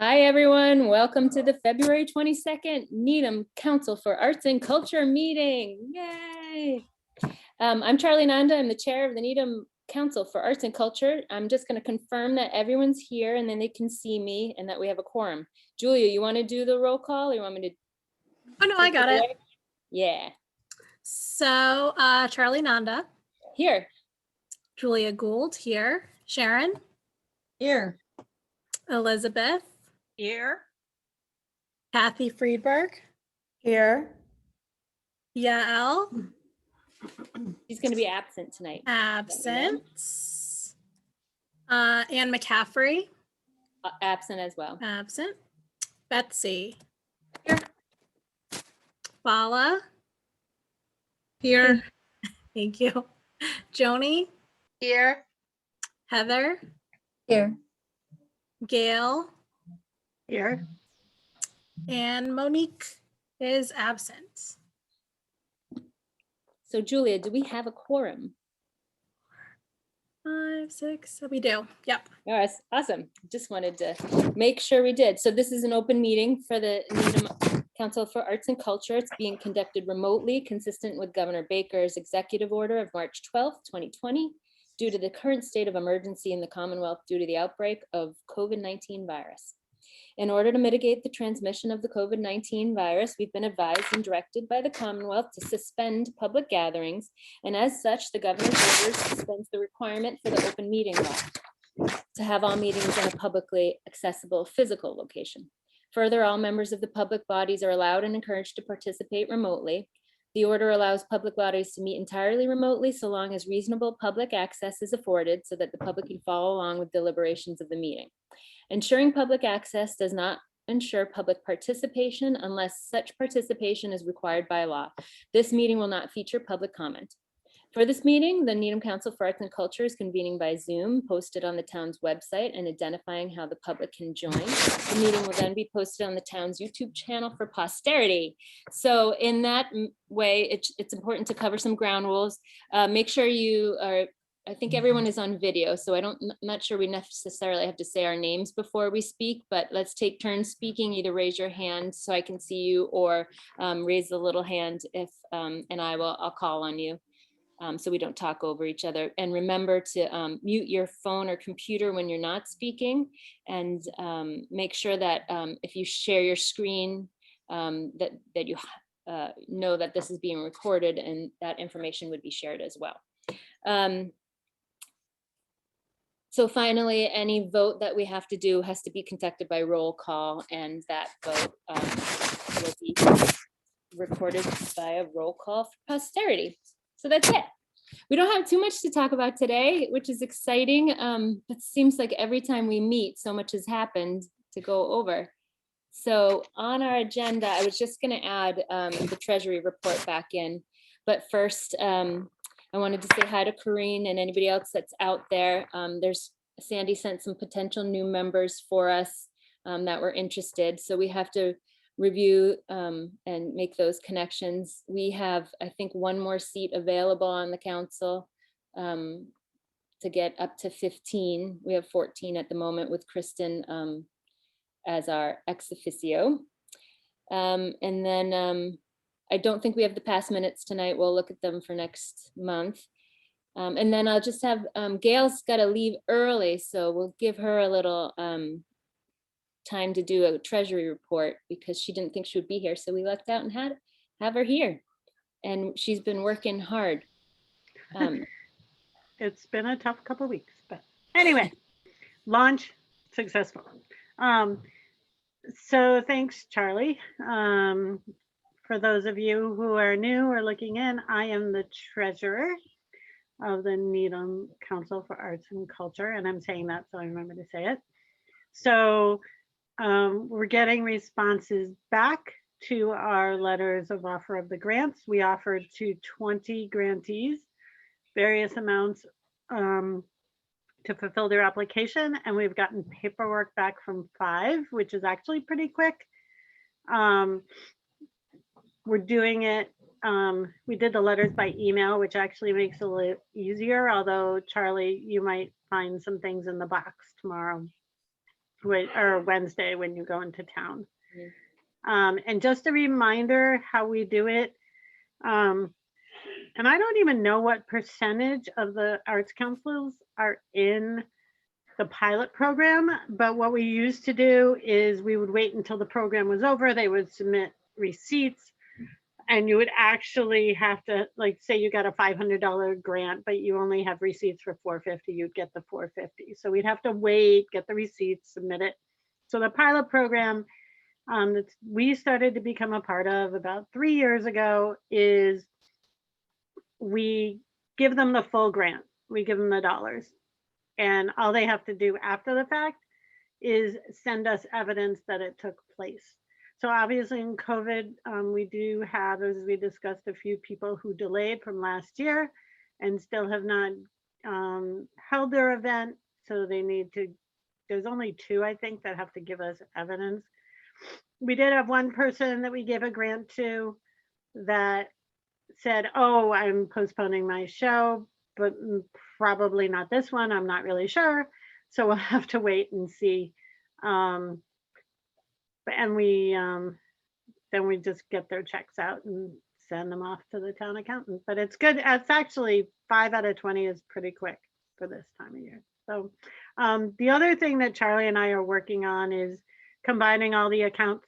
Hi, everyone. Welcome to the February 22nd Needham Council for Arts and Culture meeting. Yay! I'm Charlie Nanda. I'm the chair of the Needham Council for Arts and Culture. I'm just going to confirm that everyone's here and then they can see me and that we have a quorum. Julia, you want to do the roll call or you want me to? Oh, no, I got it. Yeah. So Charlie Nanda. Here. Julia Gould here. Sharon. Here. Elizabeth. Here. Kathy Friedberg. Here. Yael. She's going to be absent tonight. Absent. Anne McCaffrey. Absent as well. Absent. Betsy. Here. Bala. Here. Thank you. Joni. Here. Heather. Here. Gail. Here. And Monique is absent. So Julia, do we have a quorum? 5, 6, we do. Yep. Oh, that's awesome. Just wanted to make sure we did. So this is an open meeting for the Needham Council for Arts and Culture. It's being conducted remotely, consistent with Governor Baker's executive order of March 12th, 2020, due to the current state of emergency in the Commonwealth due to the outbreak of COVID-19 virus. In order to mitigate the transmission of the COVID-19 virus, we've been advised and directed by the Commonwealth to suspend public gatherings, and as such, the governor's order suspends the requirement for the open meeting law to have all meetings in a publicly accessible physical location. Further, all members of the public bodies are allowed and encouraged to participate remotely. The order allows public bodies to meet entirely remotely so long as reasonable public access is afforded so that the public can follow along with deliberations of the meeting. Ensuring public access does not ensure public participation unless such participation is required by law. This meeting will not feature public comment. For this meeting, the Needham Council for Arts and Culture is convening by Zoom, posted on the town's website and identifying how the public can join. The meeting will then be posted on the town's YouTube channel for posterity. So in that way, it's important to cover some ground rules. Make sure you are, I think everyone is on video, so I'm not sure we necessarily have to say our names before we speak, but let's take turns speaking. Either raise your hand so I can see you or raise the little hand if, and I'll call on you. So we don't talk over each other. And remember to mute your phone or computer when you're not speaking, and make sure that if you share your screen, that you know that this is being recorded and that information would be shared as well. So finally, any vote that we have to do has to be conducted by roll call, and that vote will be recorded by a roll call for posterity. So that's it. We don't have too much to talk about today, which is exciting. It seems like every time we meet, so much has happened to go over. So on our agenda, I was just going to add the Treasury Report back in. But first, I wanted to say hi to Corrine and anybody else that's out there. Sandy sent some potential new members for us that were interested. So we have to review and make those connections. We have, I think, one more seat available on the council to get up to 15. We have 14 at the moment with Kristen as our ex officio. And then I don't think we have the past minutes tonight. We'll look at them for next month. And then I'll just have, Gail's got to leave early, so we'll give her a little time to do a Treasury Report because she didn't think she would be here. So we lucked out and have her here. And she's been working hard. It's been a tough couple of weeks, but anyway, launch successful. So thanks, Charlie. For those of you who are new or looking in, I am the treasurer of the Needham Council for Arts and Culture, and I'm saying that so I remember to say it. So we're getting responses back to our letters of offer of the grants. We offered to 20 grantees various amounts to fulfill their application, and we've gotten paperwork back from 5, which is actually pretty quick. We're doing it, we did the letters by email, which actually makes it a little easier, although Charlie, you might find some things in the box tomorrow. or Wednesday when you go into town. Mhm. And just a reminder how we do it. And I don't even know what percentage of the arts councils are in the pilot program, but what we used to do is we would wait until the program was over. They would submit receipts, and you would actually have to, like, say you got a $500 grant, but you only have receipts for $450, you'd get the $450. So we'd have to wait, get the receipts, submit it. So the pilot program that we started to become a part of about 3 years ago is we give them the full grant. We give them the dollars. And all they have to do after the fact is send us evidence that it took place. So obviously in COVID, we do have, as we discussed, a few people who delayed from last year and still have not held their event. So they need to, there's only 2, I think, that have to give us evidence. We did have one person that we gave a grant to that said, oh, I'm postponing my show, but probably not this one. I'm not really sure. So we'll have to wait and see. And we then we just get their checks out and send them off to the town accountant. But it's good. It's actually 5 out of 20 is pretty quick for this time of year. So the other thing that Charlie and I are working on is combining all the accounts.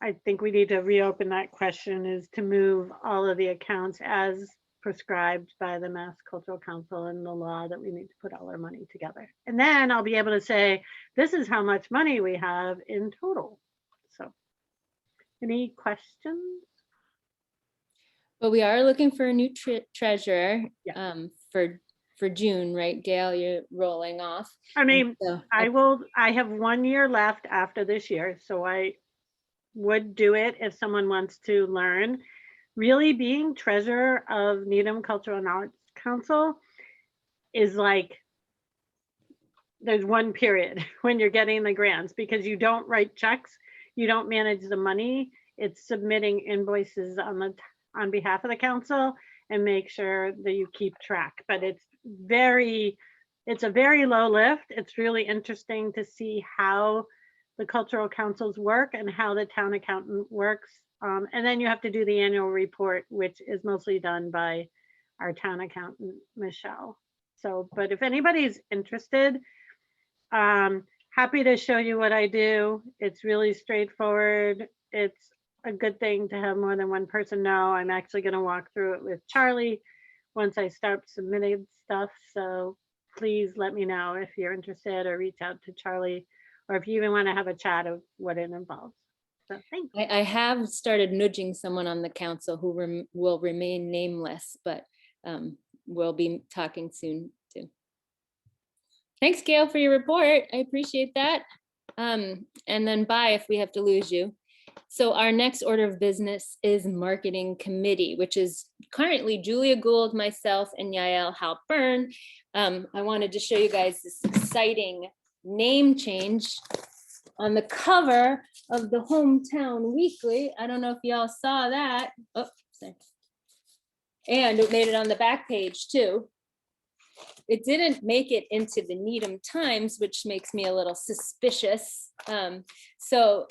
I think we need to reopen that question, is to move all of the accounts as prescribed by the Mass Cultural Council and the law that we need to put all our money together. And then I'll be able to say, this is how much money we have in total. So any questions? But we are looking for a new treasurer Yeah. for June, right? Gail, you're rolling off. I mean, So I have 1 year left after this year, so I would do it if someone wants to learn. Really being treasurer of Needham Cultural and Arts Council is like, there's one period when you're getting the grants, because you don't write checks, you don't manage the money. It's submitting invoices on behalf of the council and make sure that you keep track. But it's a very low lift. It's really interesting to see how the cultural councils work and how the town accountant works. And then you have to do the annual report, which is mostly done by our town accountant, Michelle. So, but if anybody's interested, happy to show you what I do. It's really straightforward. It's a good thing to have more than one person know. I'm actually going to walk through it with Charlie once I start submitting stuff. So please let me know if you're interested, or reach out to Charlie, or if you even want to have a chat of what it involves. So thank you. I have started nudging someone on the council who will remain nameless, but we'll be talking soon too. Thanks, Gail, for your report. I appreciate that. And then bye if we have to lose you. So our next order of business is Marketing Committee, which is currently Julia Gould, myself, and Yael Halpern. I wanted to show you guys this exciting name change on the cover of the Hometown Weekly. I don't know if y'all saw that. Oh, sorry. And it made it on the back page too. It didn't make it into the Needham Times, which makes me a little suspicious. So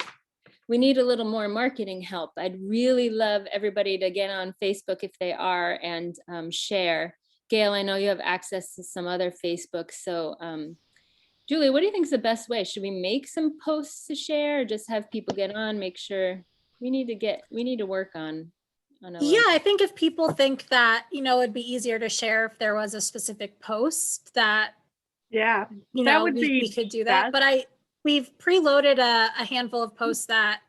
we need a little more marketing help. I'd really love everybody to get on Facebook if they are, and share. Gail, I know you have access to some other Facebook. So Julie, what do you think is the best way? Should we make some posts to share, or just have people get on, make sure we need to work on a Yeah, I think if people think that, it'd be easier to share if there was a specific post that, Yeah, that would be we could do that. best. But we've preloaded a handful of posts that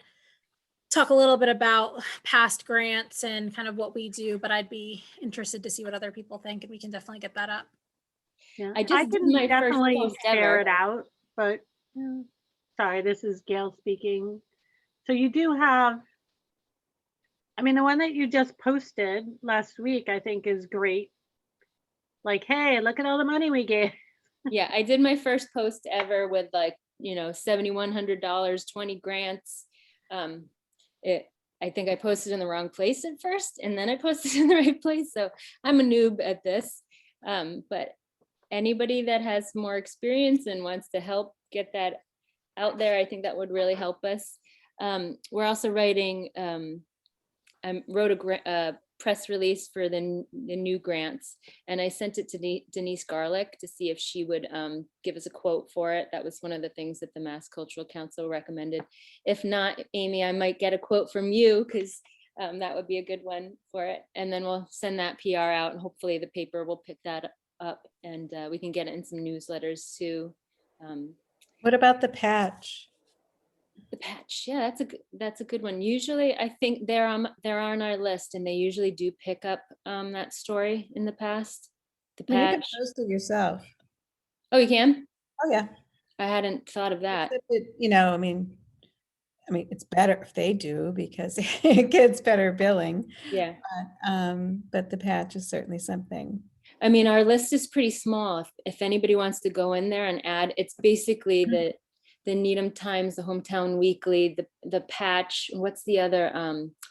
talk a little bit about past grants and kind of what we do, but I'd be interested to see what other people think, and we can definitely get that up. Yeah, I just did can my first definitely post share ever. it out, but sorry, this is Gail speaking. So you do have, I mean, the one that you just posted last week, I think is great. Like, hey, look at all the money we gave. Yeah, I did my first post ever with $7,100, 20 grants. I think I posted in the wrong place at first, and then I posted in the right place. So I'm a noob at this, but anybody that has more experience and wants to help get that out there, I think that would really help us. We're also writing, I wrote a press release for the new grants, and I sent it to Denise Garlick to see if she would give us a quote for it. That was one of the things that the Mass Cultural Council recommended. If not, Amy, I might get a quote from you, because that would be a good one for it. And then we'll send that PR out, and hopefully the paper will pick that up, and we can get it in some newsletters too. What about the patch? The patch, yeah, that's a good one. Usually, I think they're on our list, and they usually do pick up that story in the past. The Well, you can patch. post it yourself. Oh, you can? Oh, yeah. I hadn't thought of that. Except that, you know, I mean, it's better if they do because it gets better billing. Yeah. But the patch is certainly something. I mean, our list is pretty small. If anybody wants to go in there and add, it's basically the Needham Times, the Hometown Weekly, the patch. What's the other?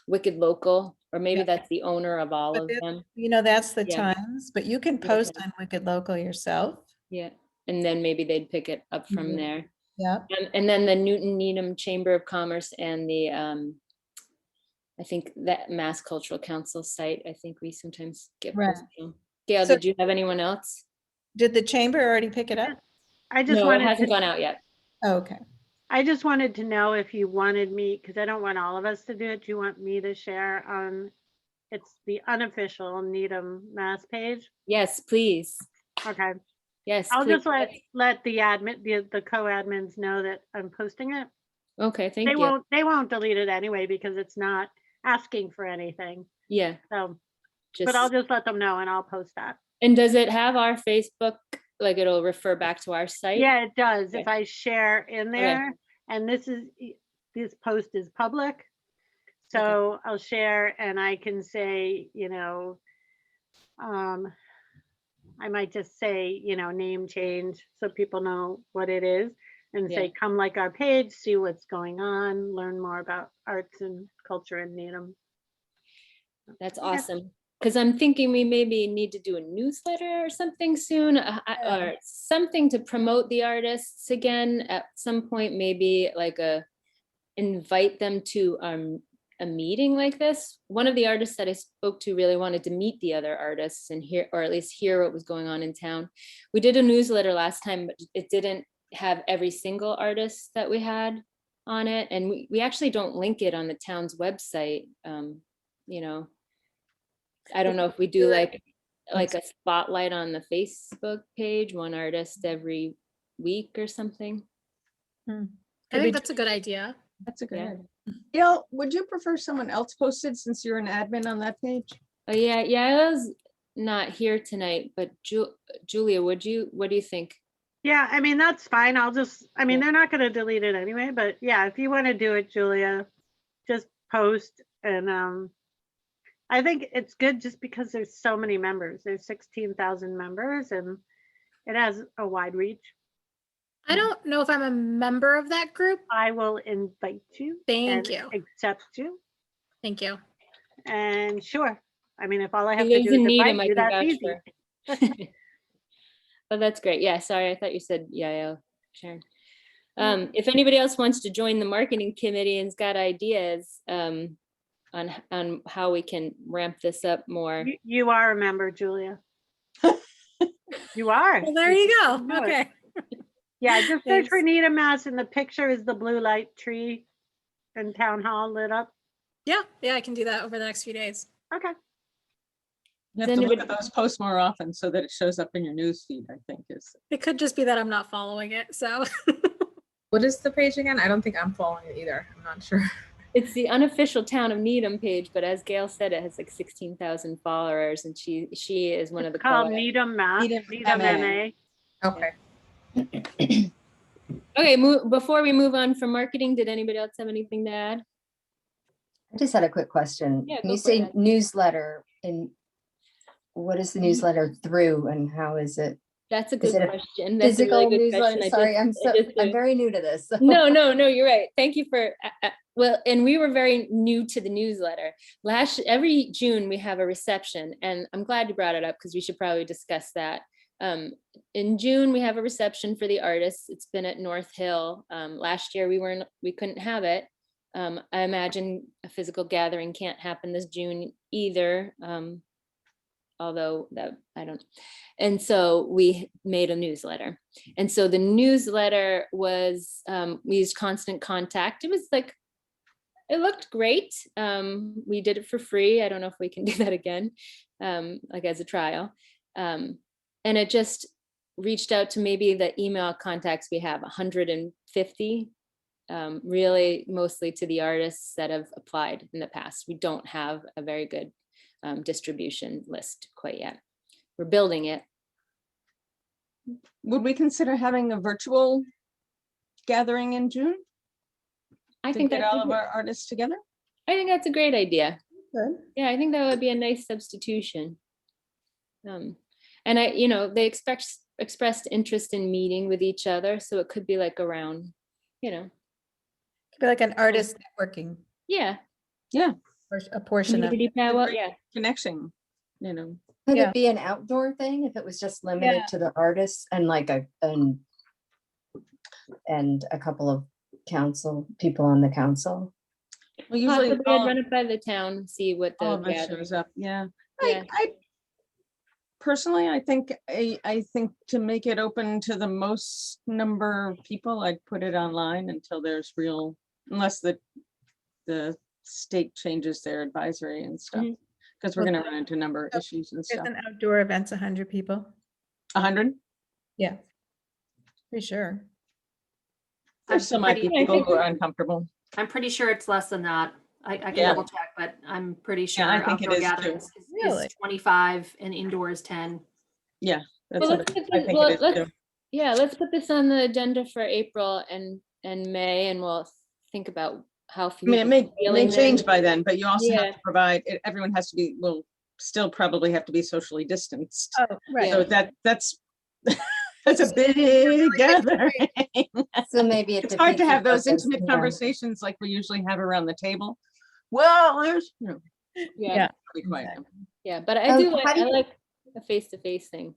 Wicked Local, or maybe Yeah. that's the owner of all But of them. you know, that's the Yeah. Times, but you can Yeah, post okay. on Wicked Local yourself. Yeah, and then maybe they'd pick it up from Mhm. there. Yeah. And then the Newton Needham Chamber of Commerce and the I think that Mass Cultural Council site, I think we sometimes get Right. posted on. Gail, So- did you have anyone else? Did the chamber already pick it up? I just No, it wanted hasn't to, gone out yet. Oh, okay. I just wanted to know if you wanted me, because I don't want all of us to do it. Do you want me to share on, it's the unofficial Needham Mass page? Yes, please. Okay. Yes, I'll please. just let the admin, the co-admins know that I'm posting it. Okay, thank They you. won't delete it anyway because it's not asking for anything. Yeah, So, just, but I'll just let them know and I'll post that. and does it have our Facebook, like it'll refer back to our site? Yeah, it does. If Okay. I share in there, and this post is public. So I'll share and I can say, you know, I might just say, you know, name change so people know what it is and Yeah. say, come like our page, see what's going on, learn more about arts and culture in Needham. That's Yeah. awesome. Because I'm thinking we maybe need to do a newsletter or something soon, or something to promote the artists again at some point, maybe like invite them to a meeting like this. One of the artists that I spoke to really wanted to meet the other artists and hear, or at least hear what was going on in town. We did a newsletter last time, but it didn't have every single artist that we had on it. And we actually don't link it on the town's website. You know, I don't know if we do like a spotlight on the Facebook page, one artist every week or something. I think that's a good idea. That's a good Yeah. idea. Gail, would you prefer someone else posted since you're an admin on that page? Oh, yeah, I was not here tonight, but Julia, what do you think? Yeah, I mean, that's fine. I mean, Yeah. they're not going to delete it anyway, but yeah, if you want to do it, Julia, just post. And I think it's good just because there's so many members. There's 16,000 members and it has a wide reach. I don't know if I'm a member of that group. I will invite you. Thank and you. Accept you. Thank you. And sure. I mean, if all I have He to lives do is in Needham, invite I you, can that's vouch easy. for. Oh, that's great. Yeah, sorry, I thought you said yeah, Sharon. If anybody else wants to join the marketing committee and's got ideas on how we can ramp this up more. You are a member, Julia. You are. Well, there you go. know it. Okay. Yeah, just search for Thanks. Needham, Mass, and the picture is the blue light tree and town hall lit up. Yeah, I can do that over the next few days. Okay. You Does have to look anybody- at those posts more often so that it shows up in your news feed, I think is. It could just be that I'm not following it. So What is the page again? I don't think I'm following it either. I'm not sure. It's the unofficial Town of Needham page, but as Gail said, it has like 16,000 followers, and she is one of the Called co-ed. Needham, Mass. Needham Needham MA. MA. Okay. Okay, before we move on from marketing, did anybody else have anything to add? I just had a quick question. Yeah, When go you for say it. newsletter, and what is the newsletter through and how is it? That's a Is good it a question. That's a Physical really good newsletter? question. Sorry, I'm just- very new to this. so- No, you're right. Thank you for, well, and we were very new to the newsletter. Every June we have a reception, and I'm glad you brought it up because we should probably discuss that. In June, we have a reception for the artists. It's been at North Hill. Last year we couldn't have it. I imagine a physical gathering can't happen this June either. Although that I don't. And so we made a newsletter. And so the newsletter was, we used Constant Contact. It was like, it looked great. We did it for free. I don't know if we can do that again, like as a trial. And it just reached out to maybe the email contacts we have, 150, really mostly to the artists that have applied in the past. We don't have a very good distribution list quite yet. We're building it. Would we consider having a virtual gathering in June I to think get that's all of our artists together? I think that's a great idea. Good. Yeah, I think that would be a nice substitution. And they expressed interest in meeting with each other, so it could be like around, Could be like an artist networking, yeah, or a portion of. community power, great- yeah. Connection, Could Yeah. it be an outdoor thing if it was just limited Yeah. to the artists and like and a couple of people on the council? Well, usually Possibly I'd all run it by the town, see what all the of us gathering. shows up, yeah. Yeah. I personally, I think to make it open to the most number of people, I'd put it online until there's unless the state changes their advisory and stuff. Mhm. Because we're Well, gonna run into a number of issues and There's stuff. an outdoor event's 100 people. 100? Yeah. Pretty sure. There still might be I people think- who are uncomfortable. I'm pretty sure it's less than that. I can Yeah. double check, but I'm pretty sure I think it outdoor is too. gatherings Really? is 25 and indoor is 10. That's Well, what let's put I this- think well, it is let's- too. Yeah, let's put this on the agenda for April and May, and we'll think about how. I mean, it may feeling change then. by then, but you also have Yeah. to provide, everyone has to be, will still probably have to be socially distanced. Oh, right. So that's that's a big gathering. So maybe It's hard to defeats the have those purpose, intimate yeah. conversations like we usually have around the table. Well, there's, Yeah, be quiet. Exactly. yeah, but I do how do I you- like a face-to-face thing.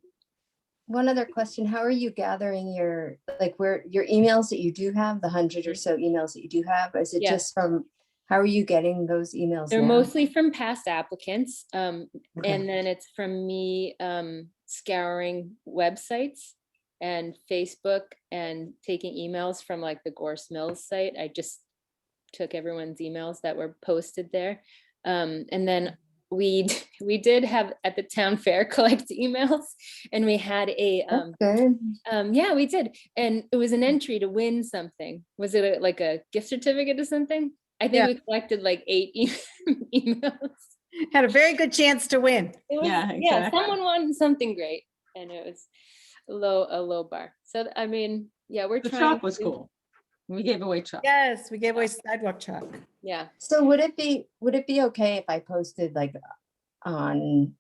One other question, how are you gathering your emails that you do have, the 100 or so emails that you do have? Is it Yeah. just from, how are you getting those emails They're now? mostly from past applicants, Okay. and then it's from me scouring websites and Facebook and taking emails from like the Gorse Mills site. I just took everyone's emails that were posted there. And then we did have at the town fair collect emails, and we had a That's good. yeah, we did, and it was an entry to win something. Was it like a gift certificate or something? I think Yeah. we collected like 8 emails. Had a very good chance to win. It was, Yeah, yeah, exactly. someone won something great, and it was a low bar. So I mean, yeah, we're The trying. chalk was to- cool. We gave away chalk. Yes, we gave away sidewalk chalk. Yeah, So would it be okay if I posted like on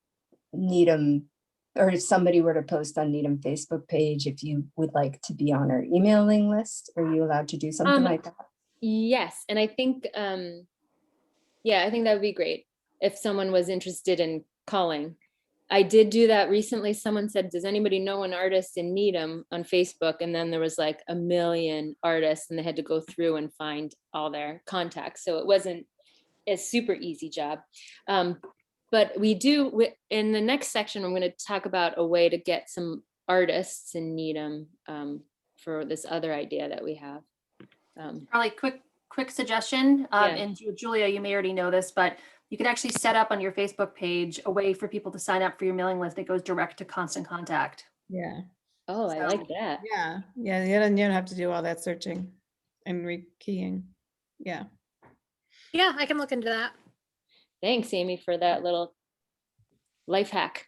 Needham, or if somebody were to post on Needham Facebook page, if you would like to be on our emailing list? Are you allowed to do something like that? yes, and I think yeah, I think that would be great if someone was interested in calling. I did do that recently. Someone said, does anybody know an artist in Needham on Facebook? And then there was like 1 million artists, and they had to go through and find all their contacts. So it wasn't a super easy job. But we do, in the next section, I'm going to talk about a way to get some artists in Needham for this other idea that we have. Probably quick suggestion, Yeah. and Julia, you may already know this, but you could actually set up on your Facebook page a way for people to sign up for your mailing list that goes direct to Constant Contact. Yeah. Oh, I like that. Yeah. Yeah. You don't have to do all that searching and rekeying. Yeah. Yeah, I can look into that. Thanks, Amy, for that little life hack.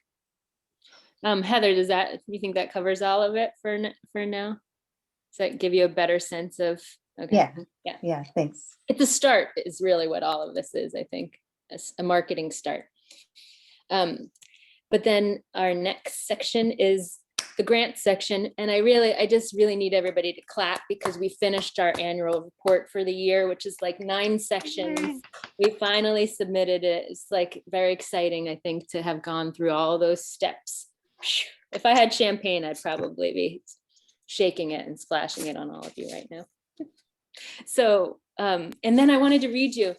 Heather, do you think that covers all of it for now? Does that give you a better sense of? Okay. Yeah. Yeah, thanks. It's a start is really what all of this is, I think, a marketing start. But then our next section is the grant section. And I just really need everybody to clap because we finished our annual report for the year, which is like 9 sections. We finally submitted it. It's like very exciting, I think, to have gone through all those steps If I had champagne, I'd probably be shaking it and splashing it on all of you right now. So, and then I wanted to read you.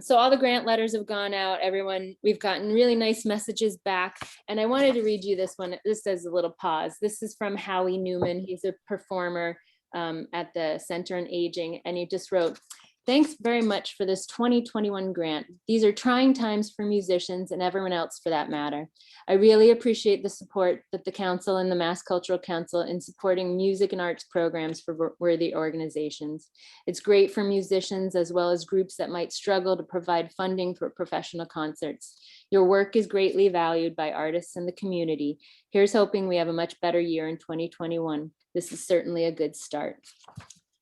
So all the grant letters have gone out, everyone, we've gotten really nice messages back. And I wanted to read you this one. This does a little pause. This is from Howie Newman. He's a performer at the Center on Aging. And he just wrote, "Thanks very much for this 2021 grant. These are trying times for musicians and everyone else for that matter. I really appreciate the support that the council and the Mass Cultural Council in supporting music and arts programs for worthy organizations. It's great for musicians as well as groups that might struggle to provide funding for professional concerts. Your work is greatly valued by artists in the community. Here's hoping we have a much better year in 2021. This is certainly a good start."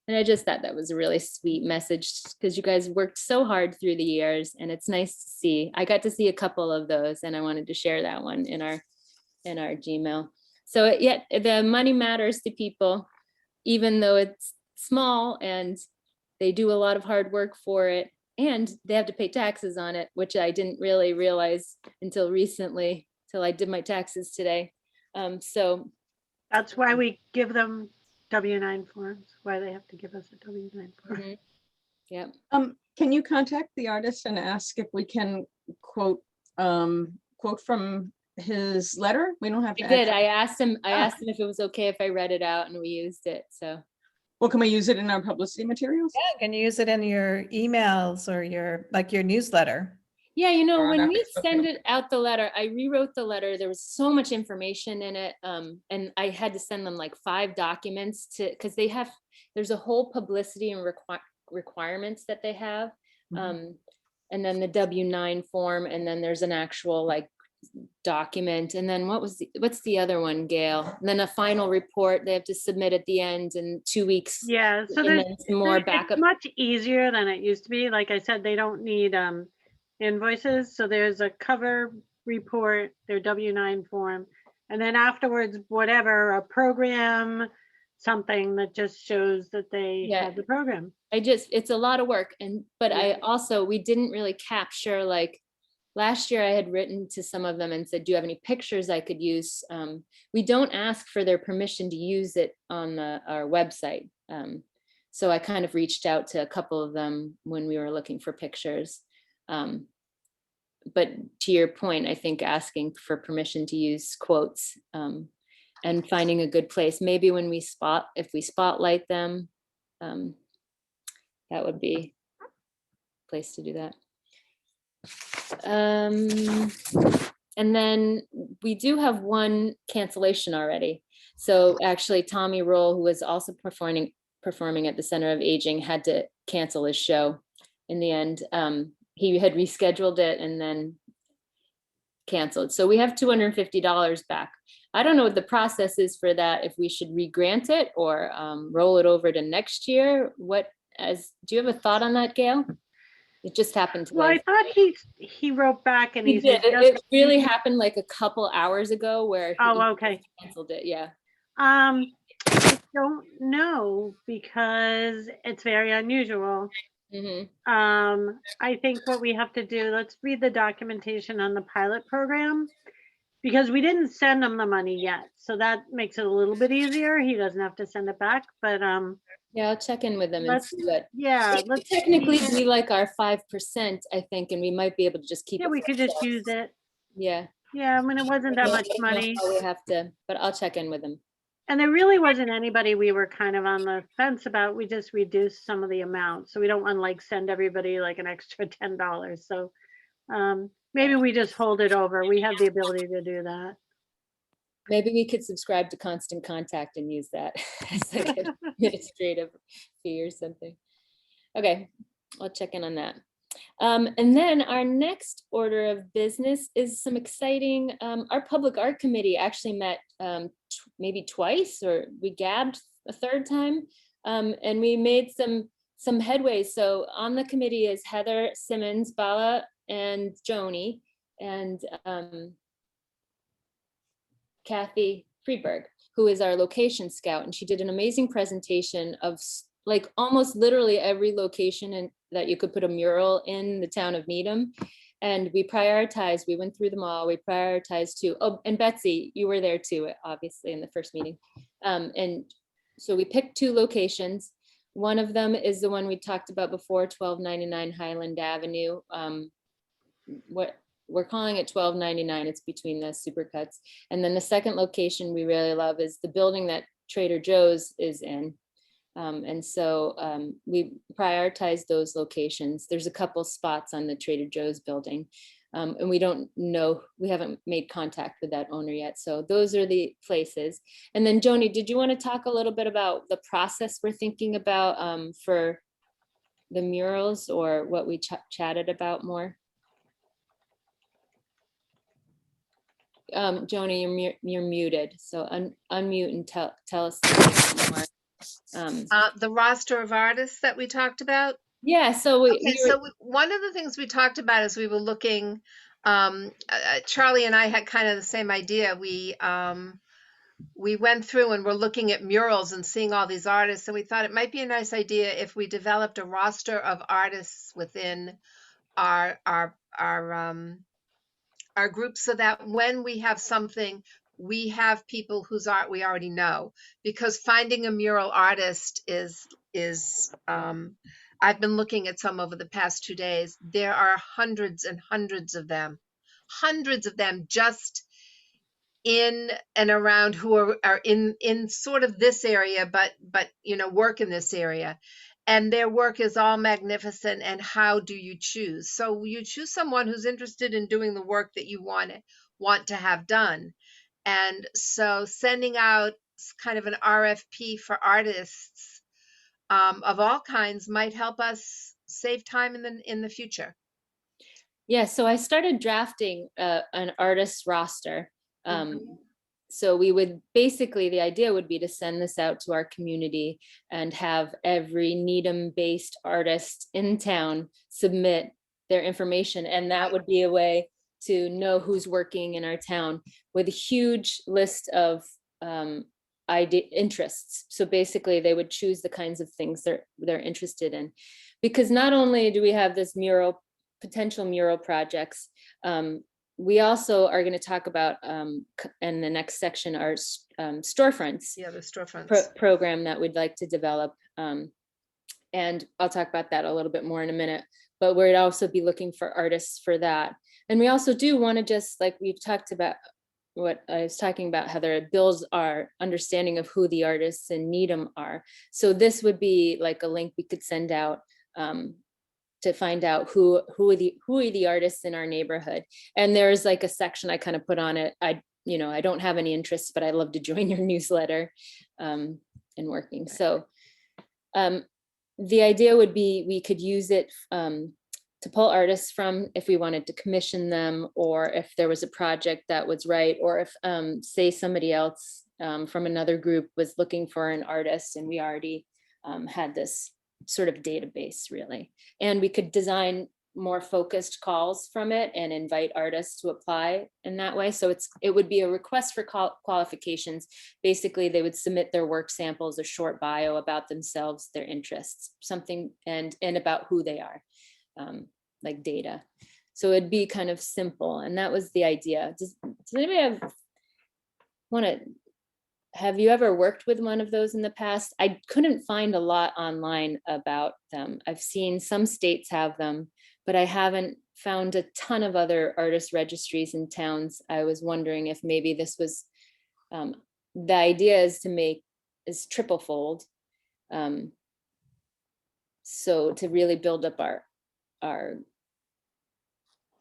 And I just thought that was a really sweet message because you guys worked so hard through the years and it's nice to see. I got to see a couple of those and I wanted to share that one in our Gmail. So yet the money matters to people, even though it's small and they do a lot of hard work for it and they have to pay taxes on it, which I didn't really realize until recently, till I did my taxes today. So That's why we give them W-9 forms, why they have to give us a W-9 form. yeah. Can you contact the artist and ask if we can quote from his letter? We don't have to. I did. I asked him if it was okay if I read it out and we used it. So. Well, can we use it in our publicity materials? Yeah, can you use it in your emails or your newsletter? Yeah, you know, Or on when our we Facebook send page. it out the letter, I rewrote the letter. There was so much information in it. And I had to send them like 5 documents because there's a whole publicity and requirements that they have. And then the W-9 form, and then there's an actual like document. And then what's the other one, Gail? And then a final report they have to submit at the end in 2 weeks. Yeah, so And there's then some more it's backup. much easier than it used to be. Like I said, they don't need invoices. So there's a cover report, their W-9 form, and then afterwards, whatever, a program, something that just shows that they Yeah. had the program. It's a lot of work. But Yeah. we didn't really capture, like last year I had written to some of them and said, do you have any pictures I could use? We don't ask for their permission to use it on our website. So I kind of reached out to a couple of them when we were looking for pictures. But to your point, I think asking for permission to use quotes and finding a good place, maybe when if we spotlight them, that would be a place to do that. And then we do have one cancellation already. So actually Tommy Roll, who was also performing at the Center of Aging, had to cancel his show in the end. He had rescheduled it and then canceled. So we have $250 back. I don't know what the process is for that, if we should re-grant it or roll it over to next year. Do you have a thought on that, Gail? It just happened today. Well, I thought he wrote back and He did. suggested- It really happened like a couple hours ago where he okay. canceled it. Yeah. I don't know because it's very unusual. I think what we have to do, let's read the documentation on the pilot program because we didn't send him the money yet. So that makes it a little bit easier. He doesn't have to send it back, but yeah, I'll check in with them and see what. Yeah, let's technically be like our 5%, I think, and we might be able to just keep. Yeah, it we for could just ourselves. use it. Yeah. Yeah, I mean, it wasn't that much money. We have to, but I'll check in with them. And there really wasn't anybody we were kind of on the fence about. We just reduced some of the amount. So we don't want to like send everybody like an extra $10. So maybe we just hold it over. We have the ability to do that. Maybe we could subscribe to Constant Contact and use that as like an administrative fee or something. Okay, I'll check in on that. And then our next order of business is some exciting, our public art committee actually met maybe twice, or we gabbed a third time, and we made some headway. So on the committee is Heather Simmons, Bala, and Joni, and Kathy Friedberg, who is our location scout, and she did an amazing presentation of like almost literally every location that you could put a mural in the town of Needham. And we prioritized, we went through them all, we prioritized two. Oh, and Betsy, you were there too, obviously, in the first meeting. And so we picked two locations. One of them is the one we talked about before, 1299 Highland Avenue. What we're calling it 1299, it's between the Supercuts. And then the second location we really love is the building that Trader Joe's is in. And so we prioritize those locations. There's a couple spots on the Trader Joe's building. And we don't know, we haven't made contact with that owner yet. So those are the places. And then Joni, did you want to talk a little bit about the process we're thinking about for the murals, or what we chatted about more? Joni, you're muted. So unmute and tell us more. The roster of artists that we talked about. Yeah, so One of the things we talked about is we were looking, Charlie and I had kind of the same idea. We went through and we're looking at murals and seeing all these artists, and we thought it might be a nice idea if we developed a roster of artists within our group, so that when we have something, we have people whose art we already know. Because finding a mural artist is I've been looking at some over the past 2 days. There are hundreds and hundreds of them just in and around who are in sort of this area, but work in this area. And their work is all magnificent. And how do you choose? So you choose someone who's interested in doing the work that you want to have done. And so sending out kind of an RFP for artists of all kinds might help us save time in the future. Yeah, so I started drafting an artist roster. So we would basically, the idea would be to send this out to our community and have every Needham-based artist in town submit their information. And that would be a way to know who's working in our town, with a huge list of interests. So basically they would choose the kinds of things they're interested in. Because not only do we have this potential mural projects, we also are going to talk about in the next section our storefronts. Yeah, the storefronts program that we'd like to develop. And I'll talk about that a little bit more in a minute, but we'd also be looking for artists for that. And we also do want to, just like we've talked about, what I was talking about, Heather, it builds our understanding of who the artists in Needham are. So this would be like a link we could send out to find out who are the artists in our neighborhood. And there's like a section I kind of put on it. I don't have any interest, but I'd love to join your newsletter and working. So the idea would be we could use it to pull artists from if we wanted to commission them, or if there was a project that was right, or if say somebody else from another group was looking for an artist and we already had this sort of database, really. And we could design more focused calls from it and invite artists to apply in that way. So it would be a request for qualifications. Basically, they would submit their work samples, a short bio about themselves, their interests, something, and about who they are, like data. So it'd be kind of simple. And that was the idea. Does anybody have you ever worked with one of those in the past? I couldn't find a lot online about them. I've seen some states have them, but I haven't found a ton of other artist registries in towns. I was wondering if maybe this was, the idea is triple fold. So to really build up our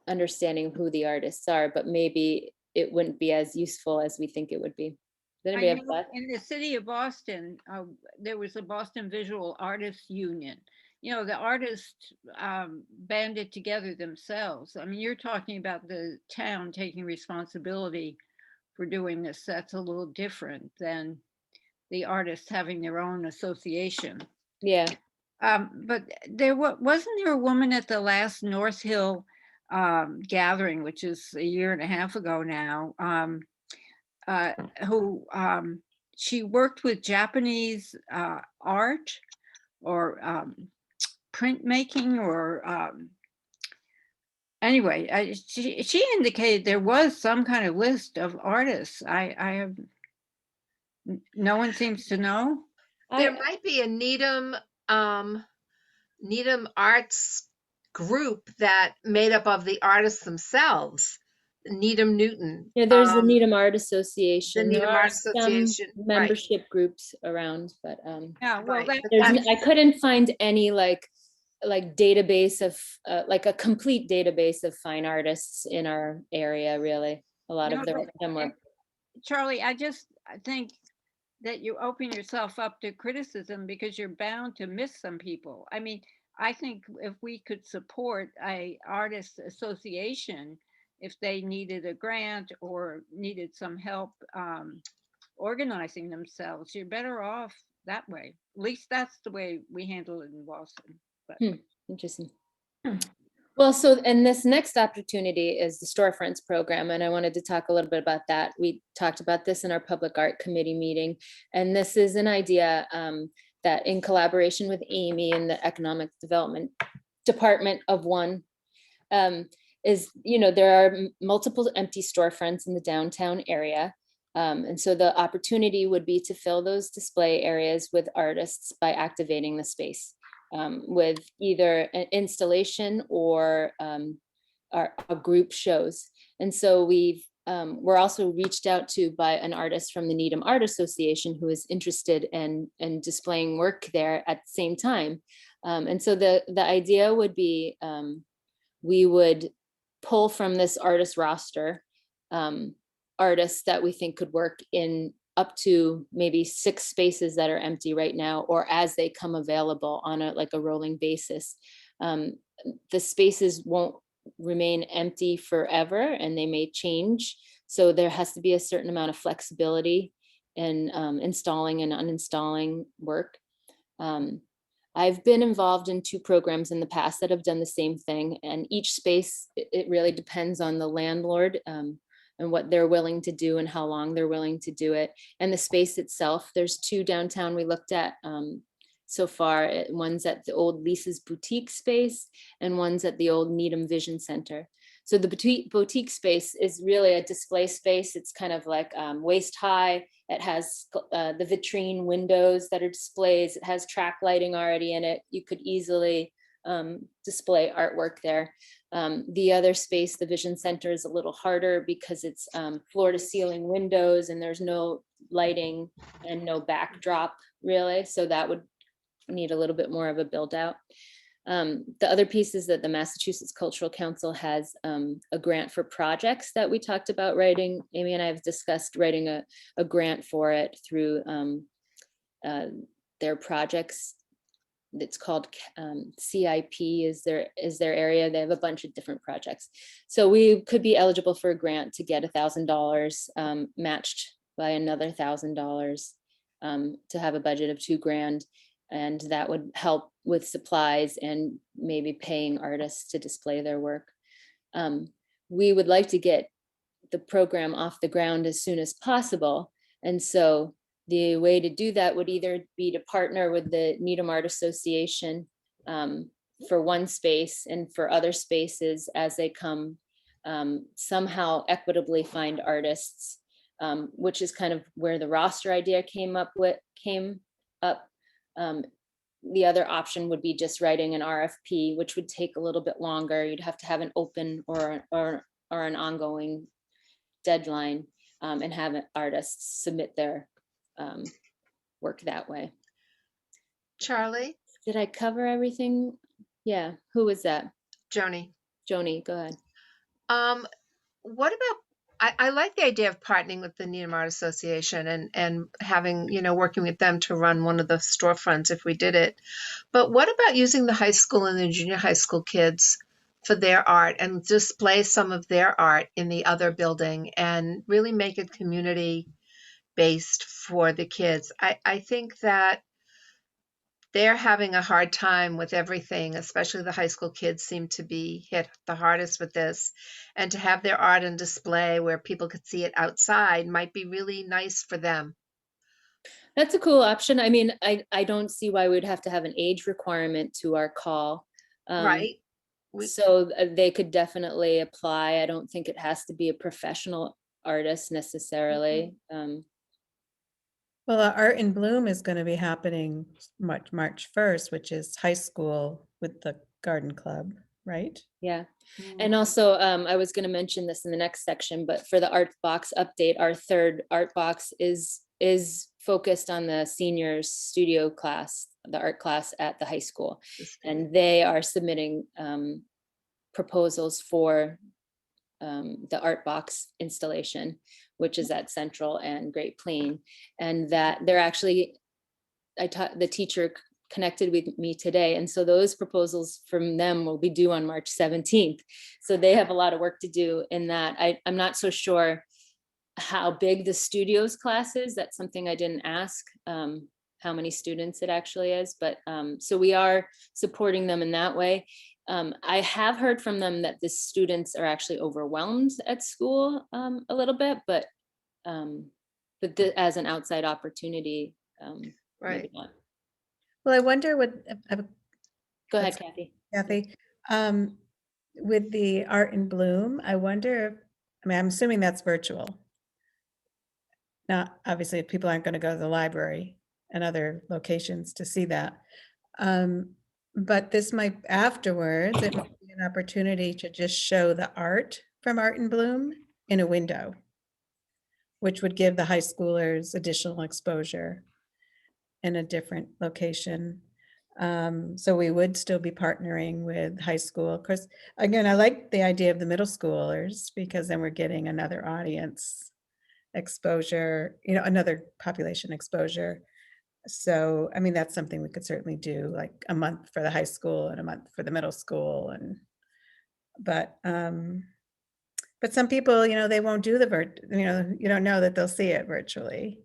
understanding of who the artists are, but maybe it wouldn't be as useful as we think it would be. In the city of Boston, there was a Boston Visual Artists Union. The artists banded together themselves. I mean, you're talking about the town taking responsibility for doing this. That's a little different than the artists having their own association. Yeah. But wasn't there a woman at the last North Hill gathering, which is a year and a half ago now, who she worked with Japanese art or printmaking, or anyway, she indicated there was some kind of list of artists. I have, no one seems to know. There might be a Needham Arts group that made up of the artists themselves. Needham Newton. Yeah, there's the um, Needham Art Association. There Needham are Art some Association, right. membership groups around, but Yeah, well, Right. I couldn't find any like database of like a complete database of fine artists in our area, really. A lot No, of but- them were. Charlie, I think that you open yourself up to criticism because you're bound to miss some people. I mean, I think if we could support a artist association, if they needed a grant or needed some help organizing themselves, you're better off that way. At least that's the way we handle it in Boston. But Interesting. Well, so, and this next opportunity is the Storefronts Program, and I wanted to talk a little bit about that. We talked about this in our Public Art Committee meeting, and this is an idea that in collaboration with Amy in the Economic Development Department of One, is, there are multiple empty storefronts in the downtown area. And so the opportunity would be to fill those display areas with artists by activating the space. With either an installation or our group shows. And so we're also reached out to by an artist from the Needham Art Association who is interested in displaying work there at the same time. And so the idea would be we would pull from this artist roster artists that we think could work in up to maybe 6 spaces that are empty right now, or as they come available on a rolling basis. The spaces won't remain empty forever and they may change. So there has to be a certain amount of flexibility in installing and uninstalling work. I've been involved in 2 programs in the past that have done the same thing, and each space, it really depends on the landlord and what they're willing to do and how long they're willing to do it. And the space itself, there's 2 downtown we looked at so far. One's at the old Lisa's Boutique space and one's at the old Needham Vision Center. So the boutique space is really a display space. It's kind of like waist high. It has the vitrine windows that are displays. It has track lighting already in it. You could easily display artwork there. The other space, the Vision Center, is a little harder because it's floor to ceiling windows and there's no lighting and no backdrop really. So that would need a little bit more of a build out. The other piece is that the Massachusetts Cultural Council has a grant for projects that we talked about writing. Amy and I have discussed writing a grant for it through their projects. It's called CIP is their area. They have a bunch of different projects. So we could be eligible for a grant to get $1,000 matched by another $1,000 to have a budget of $2,000. And that would help with supplies and maybe paying artists to display their work. We would like to get the program off the ground as soon as possible. And so the way to do that would either be to partner with the Needham Art Association for one space, and for other spaces as they come, somehow equitably find artists, which is kind of where the roster idea came up. The other option would be just writing an RFP, which would take a little bit longer. You'd have to have an open or an ongoing deadline and have artists submit their work that way. Charlie? Did I cover everything? Yeah, who was that? Joni. Joni, go ahead. What about, I like the idea of partnering with the Needham Art Association and having, working with them to run one of the storefronts if we did it. But what about using the high school and the junior high school kids for their art and display some of their art in the other building and really make it community based for the kids? I think that they're having a hard time with everything, especially the high school kids seem to be hit the hardest with this. And to have their art on display where people could see it outside might be really nice for them. That's a cool option. I mean, I don't see why we'd have to have an age requirement to our call. Right. So they could definitely apply. I don't think it has to be a professional artist necessarily. Well, Art in Bloom is going to be happening March 1st, which is high school with the garden club, right? Yeah. And also, I was going to mention this in the next section, but for the art box update, our third art box is focused on the seniors studio class, the art class at the high school. And they are submitting proposals for the art box installation, which is at Central and Great Plain. And that they're actually, the teacher connected with me today. And so those proposals from them will be due on March 17th. So they have a lot of work to do in that. I'm not so sure how big the studios class is. That's something I didn't ask, how many students it actually is. But so we are supporting them in that way. I have heard from them that the students are actually overwhelmed at school a little bit, but as an outside opportunity, maybe not. Well, I wonder Go ahead, Kathy. Kathy, with the Art in Bloom, I wonder, I mean, I'm assuming that's virtual. Now, obviously, people aren't going to go to the library and other locations to see that. But this might, afterwards, it might be an opportunity to just show the art from Art in Bloom in a window, which would give the high schoolers additional exposure in a different location. So we would still be partnering with high school. Of course, again, I like the idea of the middle schoolers because then we're getting another audience exposure, another population exposure. So, I mean, that's something we could certainly do, like a month for the high school and a month for the middle school. But some people, they won't do you don't know that they'll see it virtually.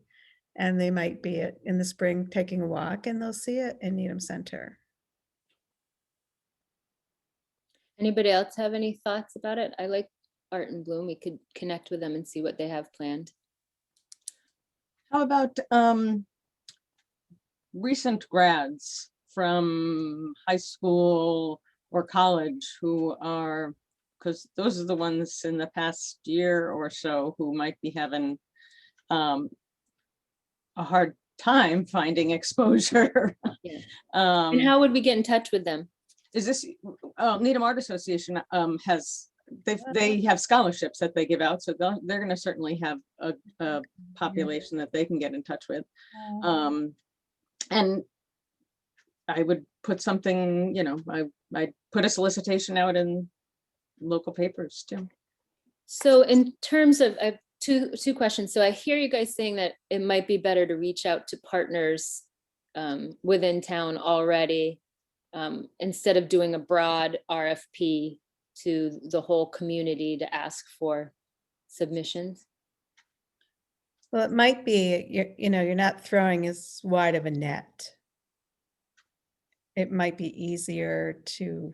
And they might be in the spring taking a walk and they'll see it in Needham Center. Anybody else have any thoughts about it? I like Art in Bloom. We could connect with them and see what they have planned. How about recent grads from high school or college who are, because those are the ones in the past year or so who might be having a hard time finding exposure. Yeah. And how would we get in touch with them? Is this Needham Art Association has they have scholarships that they give out, so they're going to certainly have a population that they can get in touch with. And I would put something, I'd put a solicitation out in local papers too. So in terms of, I have two questions. So I hear you guys saying that it might be better to reach out to partners within town already, instead of doing a broad RFP to the whole community to ask for submissions. Well, it might be, you're not throwing as wide of a net. It might be easier to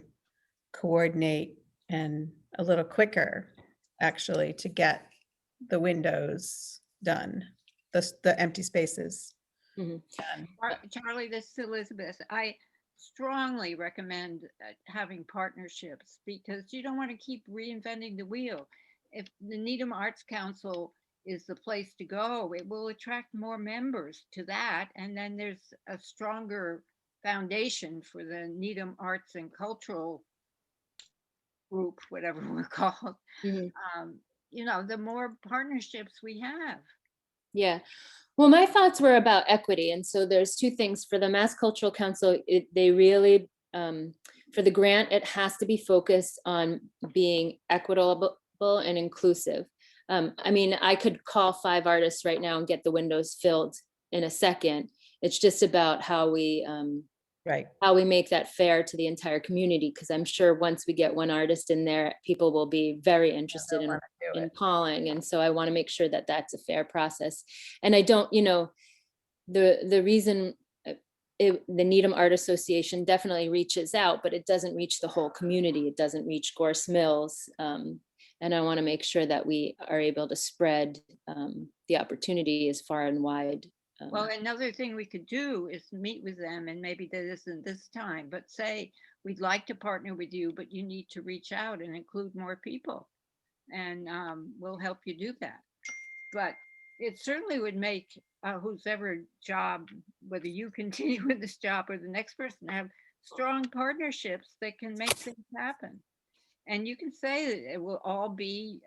coordinate and a little quicker, actually, to get the windows done, the empty spaces. Mhm. done. Charlie, this is Elizabeth. I strongly recommend having partnerships because you don't want to keep reinventing the wheel. If the Needham Arts Council is the place to go, it will attract more members to that. And then there's a stronger foundation for the Needham Arts and Cultural group, whatever we're called. Mhm. The more partnerships we have. Yeah. Well, my thoughts were about equity. And so there's two things for the Mass Cultural Council. They really, for the grant, it has to be focused on being equitable and inclusive. I mean, I could call 5 artists right now and get the windows filled in a second. It's just about how we make that fair to the entire community. Because I'm sure once we get one artist in there, people will be very interested in calling. And so I want to make sure that that's a fair process. And I don't, the reason the Needham Art Association definitely reaches out, but it doesn't reach the whole community. It doesn't reach Gorse Mills. And I want to make sure that we are able to spread the opportunity as far and wide Well, another thing we could do is meet with them, and maybe that isn't this time, but say, we'd like to partner with you, but you need to reach out and include more people. And we'll help you do that. But it certainly would make whose ever job, whether you continue with this job or the next person, have strong partnerships that can make things happen. And you can say that it will all be,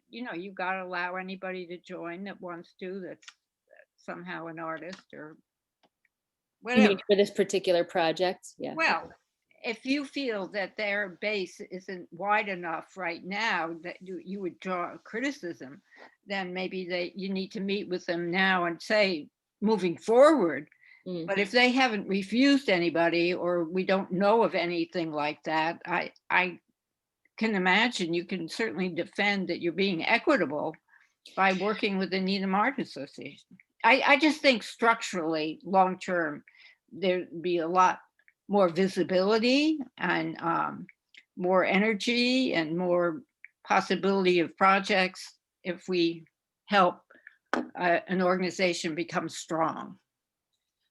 you've got to allow anybody to join that wants to, that's somehow an artist or You mean whatever. for this particular project? Yeah. Well, if you feel that their base isn't wide enough right now that you would draw criticism, then maybe you need to meet with them now and say, moving forward. Mm. But if they haven't refused anybody, or we don't know of anything like that, I can imagine you can certainly defend that you're being equitable by working with the Needham Art Association. I just think structurally, long term, there'd be a lot more visibility and more energy and more possibility of projects if we help an organization become strong.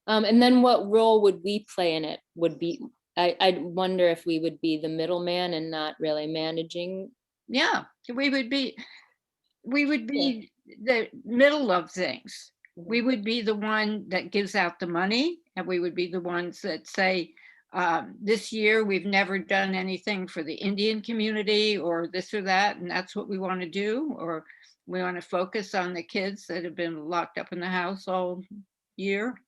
And then what role would we play in it? I'd wonder if we would be the middleman and not really managing. Yeah, we would be the middle of things. We would be the one that gives out the money, and we would be the ones that say, this year we've never done anything for the Indian community or this or that, and that's what we want to do, or we want to focus on the kids that have been locked up in the house all year.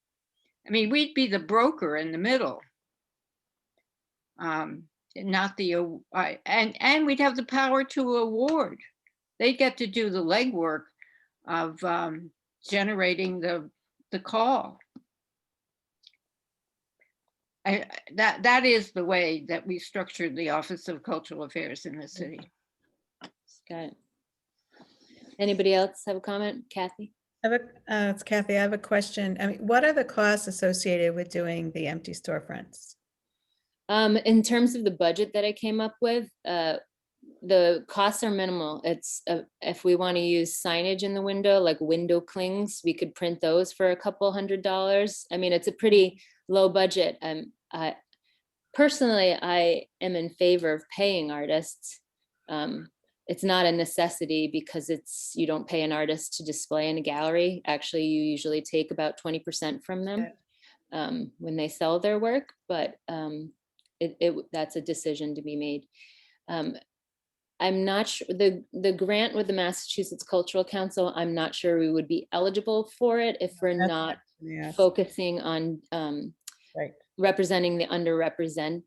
I mean, we'd be the broker in the middle. Not the, and we'd have the power to award. They get to do the legwork of generating the call. That is the way that we structured the Office of Cultural Affairs in the city. Got it. Anybody else have a comment? Kathy? It's Kathy. I have a question. I mean, what are the costs associated with doing the empty storefronts? In terms of the budget that I came up with, the costs are minimal. It's if we want to use signage in the window, like window clings, we could print those for a couple $100s. I mean, it's a pretty low budget. Personally, I am in favor of paying artists. It's not a necessity because you don't pay an artist to display in a gallery. Actually, you usually take about 20% from them when they sell their work, but that's a decision to be made. I'm not sure the grant with the Massachusetts Cultural Council, I'm not sure we would be eligible for it if we're not focusing on representing the underrepresented,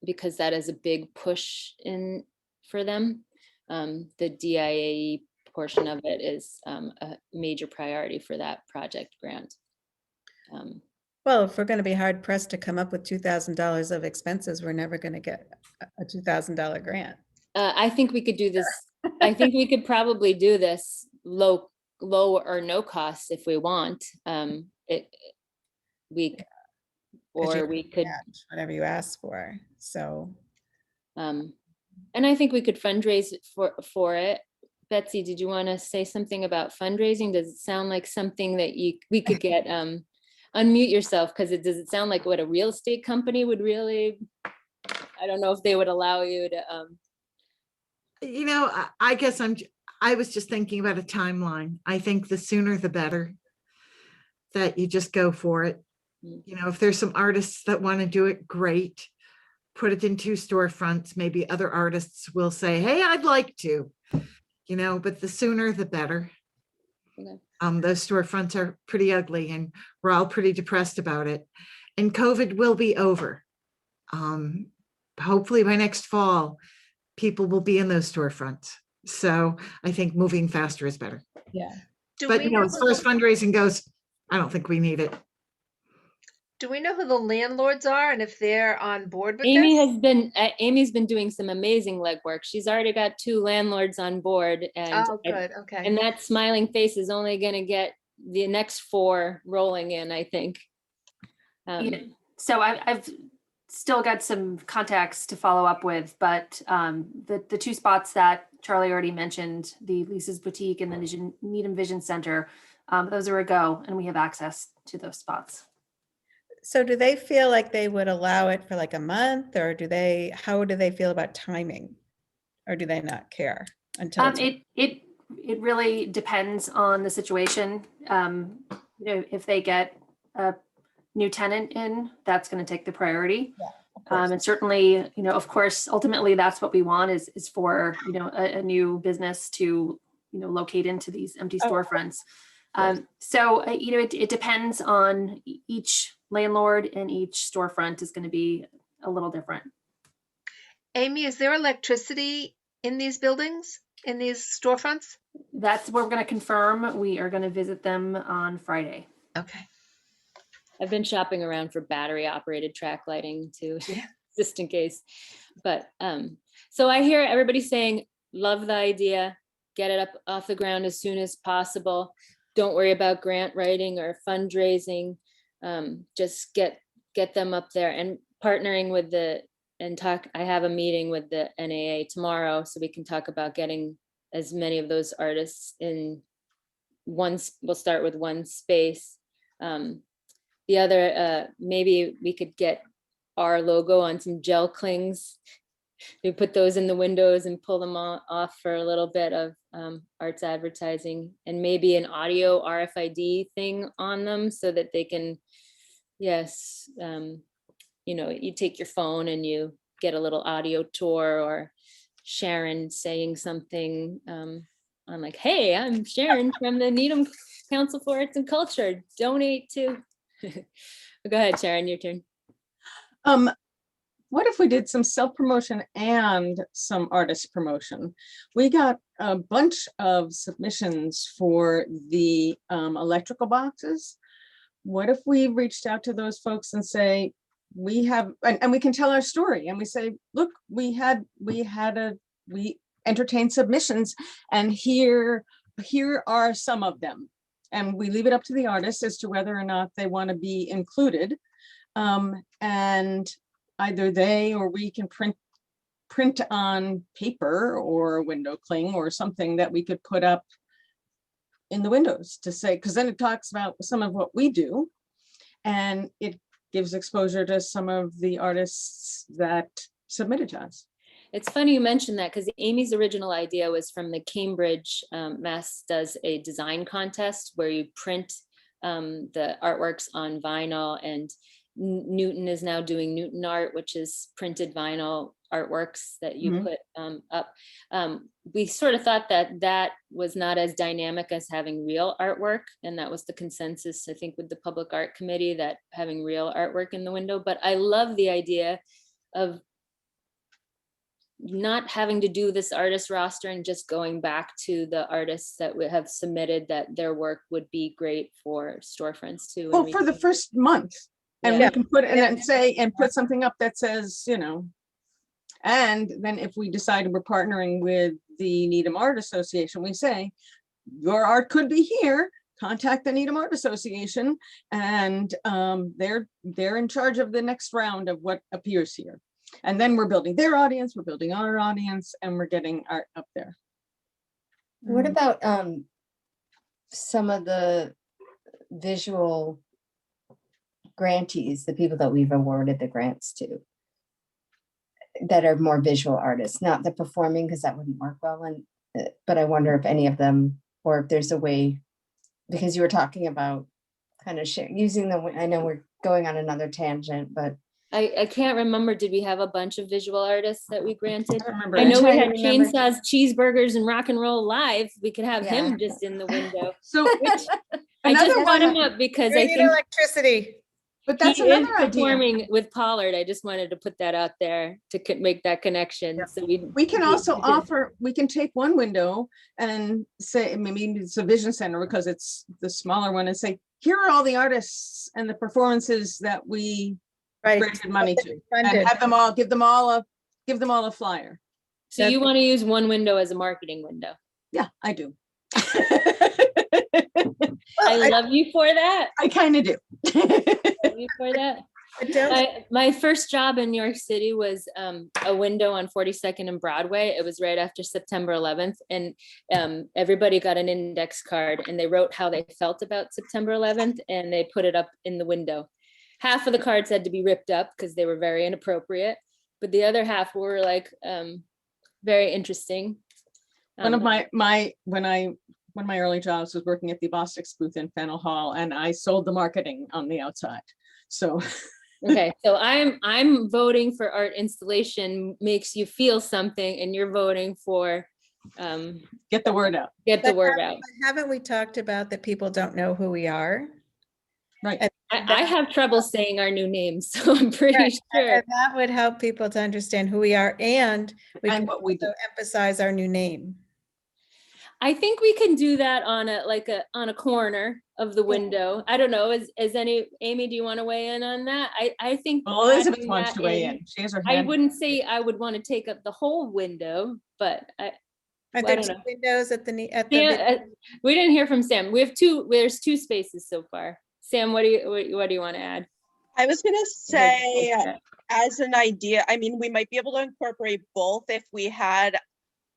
because that is a big push in for them. The DIAE portion of it is a major priority for that project grant. Well, if we're going to be hard pressed to come up with $2,000 of expenses, we're never going to get a $2,000 grant. I think we could do this. I think we could probably do this low or no cost if we want. We could match whatever you ask for. So, and I think we could fundraise for it. Betsy, did you want to say something about fundraising? Does it sound like something that we could get? Unmute yourself, because does it sound like what a real estate company would really? I don't know if they would allow you to. I guess I was just thinking about a timeline. I think the sooner the better. That you just go for it. If there's some artists that want to do it, great. Put it in 2 storefronts. Maybe other artists will say, hey, I'd like to, but the sooner the better. Okay. Those storefronts are pretty ugly and we're all pretty depressed about it. And COVID will be over. Hopefully by next fall, people will be in those storefronts. So I think moving faster is better. Yeah. But as far as fundraising goes, I don't think we need it. Do we know who the landlords are and if they're on board with Amy's been doing some amazing legwork. She's already got 2 landlords on board, and good. Okay. And that smiling face is only going to get the next 4 rolling in, I think. So I've still got some contacts to follow up with, but the 2 spots that Charlie already mentioned, the Lisa's Boutique and the Needham Vision Center, Those are a go, and we have access to those spots. So do they feel like they would allow it for like a month, or how do they feel about timing? Or do they not care until it's It really depends on the situation. If they get a new tenant in, that's going to take the priority. And certainly, of course, ultimately that's what we want is for, a new business to, locate into these empty storefronts. It depends on each landlord, and each storefront is going to be a little different. Amy, is there electricity in these buildings, in these storefronts? That's what we're going to confirm. We are going to visit them on Friday. Okay. I've been shopping around for battery operated track lighting too, Yeah. just in case. But so I hear everybody saying, love the idea, get it up off the ground as soon as possible. Don't worry about grant writing or fundraising. Just get them up there, and partnering with I have a meeting with the NAA tomorrow, so we can talk about getting as many of those artists in we'll start with one space. The other, maybe we could get our logo on some gel clings. We put those in the windows and pull them off for a little bit of arts advertising, and maybe an audio RFID thing on them so that they can, you take your phone and you get a little audio tour, or Sharon saying something on like, hey, I'm Sharon from the Needham Council for Arts and Culture, donate to. Go ahead, Sharon, your turn. What if we did some self-promotion and some artist promotion? We got a bunch of submissions for the electrical boxes. What if we reached out to those folks and say, we have, and we can tell our story, and we say, look, we entertained submissions, and here are some of them. And we leave it up to the artists as to whether or not they want to be included. And either they or we can print on paper or a window cling or something that we could put up in the windows to say, because then it talks about some of what we do, and it gives exposure to some of the artists that submitted to us. It's funny you mentioned that, because Amy's original idea was from the Cambridge, Mass does a design contest where you print the artworks on vinyl, and Newton is now doing Newton art, which is printed vinyl artworks that you put up. We sort of thought that was not as dynamic as having real artwork, and that was the consensus, I think, with the Public Art Committee, that having real artwork in the window. But I love the idea of not having to do this artist roster and just going back to the artists that would have submitted that their work would be great for storefronts too. Well, for the first month. And we can put it and say, and put something up that says, and then if we decide we're partnering with the Needham Art Association, we say, your art could be here, contact the Needham Art Association, and they're in charge of the next round of what appears here. And then we're building their audience, we're building our audience, and we're getting art up there. What about some of the visual grantees, the people that we've awarded the grants to, that are more visual artists, not the performing, because that wouldn't work well. But I wonder if any of them, or if there's a way, because you were talking about kind of using I know we're going on another tangent, but I can't remember, did we have a bunch of visual artists that we granted? remember. I know we had I'm trying to remember. Chainsaws, Cheeseburgers, and Rock and Roll Live. We could have him just in the window. So I just another brought one, him up because We I need think electricity. but that's he is another idea. performing with Pollard. I just wanted to put that out there to make that connection. Yep. So We can also offer, we can take one window and say, maybe it's a vision center because it's the smaller one, and say, here are all the artists and the performances that we granted money to, and have them all, give them all a flyer. So you want to use one window as a marketing window? Yeah, I do. I love you for that. I kind of do. Love you for that. But don't, My first job in New York City was a window on 42nd and Broadway. It was right after September 11th, and everybody got an index card, and they wrote how they felt about September 11th, and they put it up in the window. Half of the cards had to be ripped up because they were very inappropriate, but the other half were like very interesting. One of one of my early jobs was working at the Boston booth in Faneuil Hall, and I sold the marketing on the outside. So Okay, so I'm voting for art installation makes you feel something, and you're voting for get the word out. get the but word out. haven't we talked about that people don't know who we are? Right. And I have trouble saying our new names, so I'm pretty Right, sure. and that would help people to understand who we are, and we And can what we do. also emphasize our new name. I think we can do that on a corner of the window. I don't know. Amy, do you want to weigh in on that? I think Well, Elizabeth adding wants that to weigh in. She has her I hand. wouldn't say I would want to take up the whole window, but Are I there don't two know. windows at the Yeah, we didn't hear from Sam. We have there's two spaces so far. Sam, what do you want to add? I was gonna say, as an idea, I mean, we might be able to incorporate both if we had,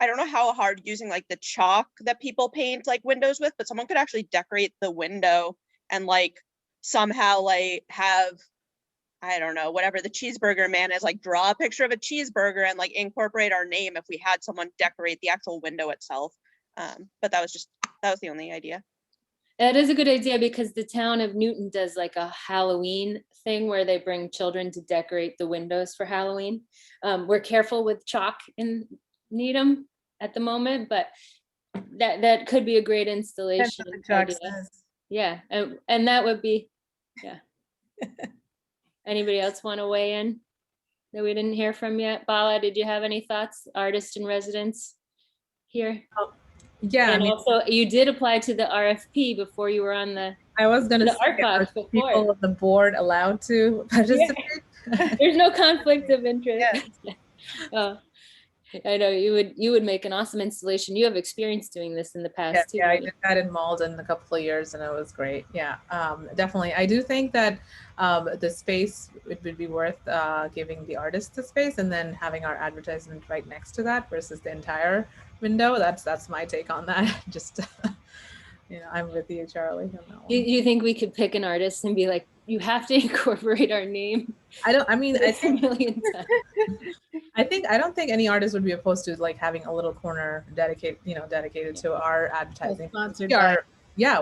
I don't know how hard using like the chalk that people paint like windows with, but someone could actually decorate the window and like somehow like have, I don't know, whatever the cheeseburger man is, like draw a picture of a cheeseburger and like incorporate our name if we had someone decorate the actual window itself. But that was the only idea. That is a good idea because the town of Newton does like a Halloween thing where they bring children to decorate the windows for Halloween. We're careful with chalk in Needham at the moment, but that could be a great installation idea. Yeah, and that would be, yeah. Anybody else want to weigh in that we didn't hear from yet? Bala, did you have any thoughts? Artist in residence here? Yeah, And also, you did apply to the RFP before you were on the I was going to the say, art are box before. people on the board allowed to participate? There's no conflict of interest. Oh, I know you would make an awesome installation. You have experience doing this in the past too. Yeah, I right? did that in Malden a couple of years and it was great. Yeah, definitely. I do think that the space, it would be worth giving the artist the space and then having our advertisement right next to that versus the entire window. That's my take on that. Just, I'm with you, Charlie. On that one. You think we could pick an artist and be like, you have to incorporate our name? I think a million times. I don't think any artist would be opposed to like having a little corner dedicated to our advertising.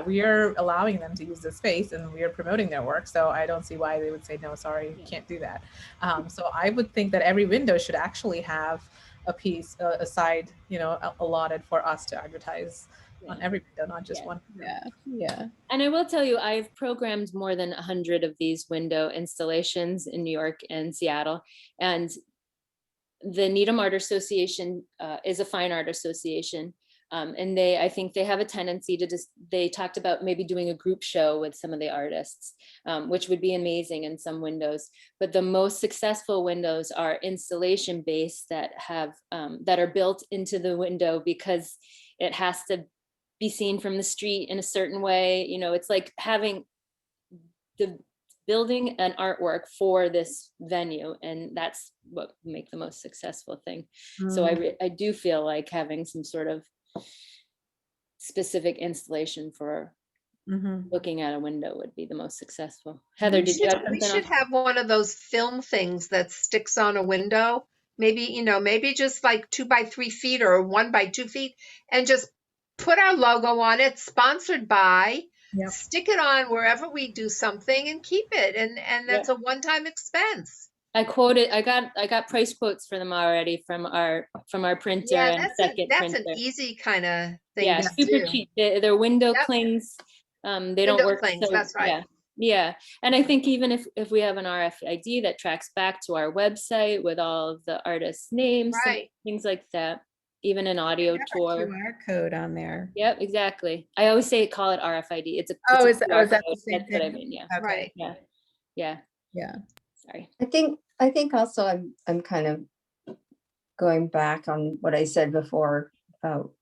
We are allowing them to use the space and we are promoting their work. So I don't see why they would say, no, sorry, you can't do that. So I would think that every window should actually have a piece, a side, allotted for us to advertise on every window, not just one. Yeah. And I will tell you, I've programmed more than 100 of these window installations in New York and Seattle. And the Needham Art Association is a fine art association. And I think they have a tendency to they talked about maybe doing a group show with some of the artists, which would be amazing in some windows. But the most successful windows are installation based that are built into the window because it has to be seen from the street in a certain way. It's like having building an artwork for this venue, and that's what make the most successful thing. So I do feel like having some sort of specific installation for looking at a window would be the most successful. Heather, did you have something We should have one of those film things that sticks on a window. Maybe just like 2 by 3 feet or 1 by 2 feet, and just put our logo on it, sponsored by. Yep. Stick it on wherever we do something and keep it, and that's a one-time expense. I got price quotes for them already from our printer. Yeah, and that's an easy kind of thing. Yeah, super cheap. They're window clings. They don't work. Clings, that's right. Yeah, and I think even if we have an RFID that tracks back to our website with all of the artists' names, right, things like that. Even an audio tour. A QR code on there. Yep, exactly. I always call it RFID. Is that the same thing? What I mean? Yeah. Okay. Right. Yeah. Sorry. I think also I'm kind of going back on what I said before about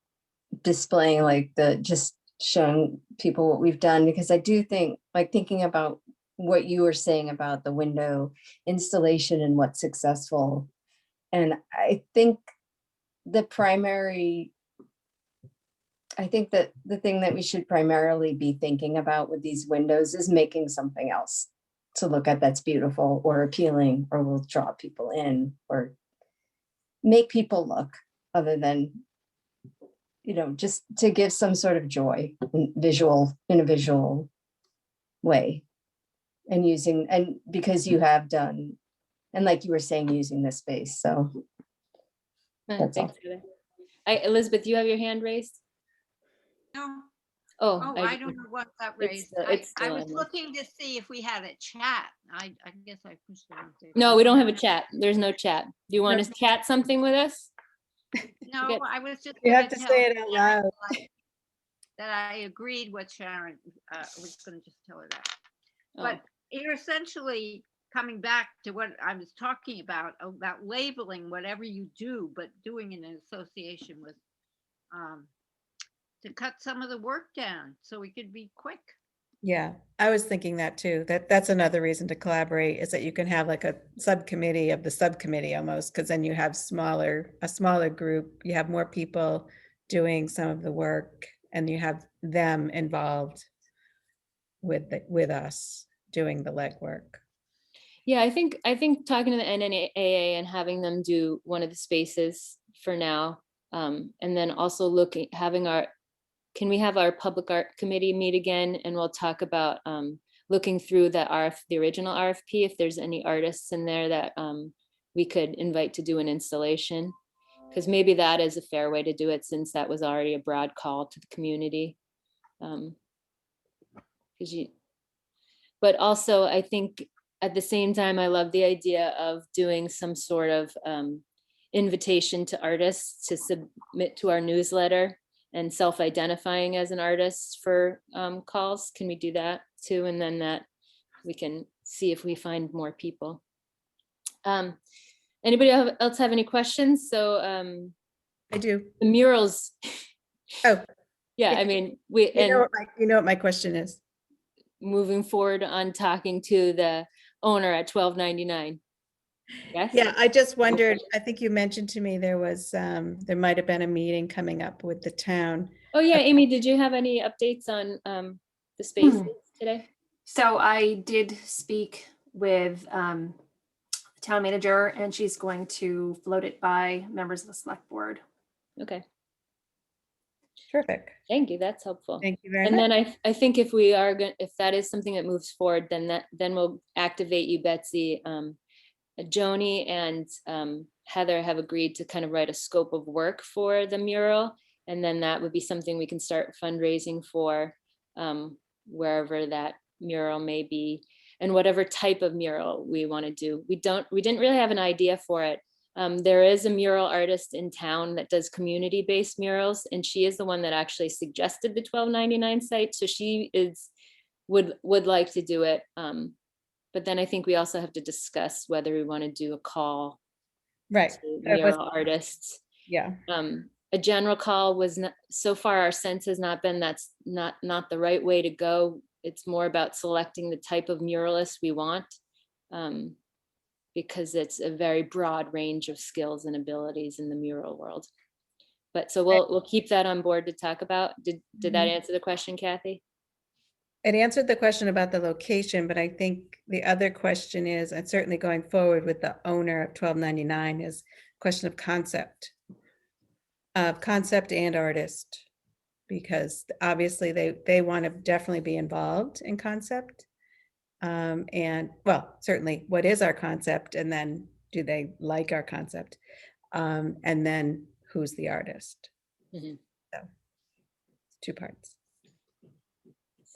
displaying just showing people what we've done, because I do think thinking about what you were saying about the window installation and what's successful. And I think that the thing that we should primarily be thinking about with these windows is making something else to look at that's beautiful or appealing or will draw people in or make people look, other than, just to give some sort of joy in a visual way. And because you have done, and like you were saying, using this space, so. That's all. Thanks, Heather. Elizabeth, you have your hand raised? No. Oh, Oh, I don't know what got raised. it's I still was on there. looking to see if we had a chat. I guess I pushed it. on there. No, we don't have a chat. There's no chat. Do you want to chat something with us? No, Okay. I was just. You gonna have to tell say it out Sharon loud. That I agreed with Sharon. I was gonna just tell her that. Oh. But you're essentially coming back to what I was talking about labeling whatever you do, but doing it in association with, to cut some of the work down so we could be quick. Yeah, I was thinking that too. That's another reason to collaborate, is that you can have like a subcommittee of the subcommittee almost, because then you have a smaller group, you have more people doing some of the work, and you have them involved with us doing the legwork. Yeah, I think talking to the NNAA and having them do one of the spaces for now, and then also can we have our public art committee meet again, and we'll talk about looking through the original RFP, if there's any artists in there that we could invite to do an installation, because maybe that is a fair way to do it, since that was already a broad call to the community. But also, I think at the same time, I love the idea of doing some sort of invitation to artists to submit to our newsletter and self-identifying as an artist for calls. Can we do that too? And then that we can see if we find more people. Anybody else have any questions? So I do. the murals. Oh, yeah, I mean, you know what my question is. Moving forward on talking to the owner at 1299. Yes. Yeah, I just wondered, I think you mentioned to me there there might have been a meeting coming up with the town. Oh yeah, Amy, did you have any updates on the spaces today? So I did speak with the town manager, and she's going to float it by members of the select board. Okay. Terrific. Thank you. That's helpful. Thank you very and much. then I think if that is something that moves forward, then we'll activate you, Betsy. Joni and Heather have agreed to kind of write a scope of work for the mural. And then that would be something we can start fundraising for wherever that mural may be, and whatever type of mural we want to do. We didn't really have an idea for it. There is a mural artist in town that does community-based murals, and she is the one that actually suggested the 1299 site. So she would like to do it. But then I think we also have to discuss whether we want to do a call to mural artists. Yeah. A general call was not, so far our sense has not been that's not the right way to go. It's more about selecting the type of muralist we want, because it's a very broad range of skills and abilities in the mural world. But so we'll keep that on board to talk about. Did that answer the question, Kathy? It answered the question about the location, but I think the other question is, and certainly going forward with the owner of 1299, is question of concept and artist, because obviously they want to definitely be involved in concept. And well, certainly what is our concept, and then do they like our concept? And then who's the artist? Mm-hmm. So 2 parts.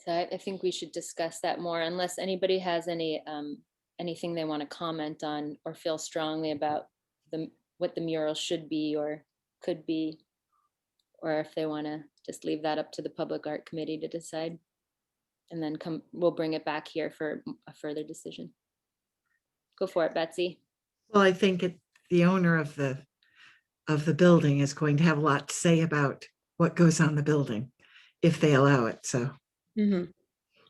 So I think we should discuss that more, unless anybody has any anything they want to comment on or feel strongly about what the mural should be or could be, or if they want to just leave that up to the public art committee to decide, and then we'll bring it back here for a further decision. Go for it, Betsy. Well, I think the owner of the building is going to have a lot to say about what goes on the building if they allow it. So. Mm-hmm.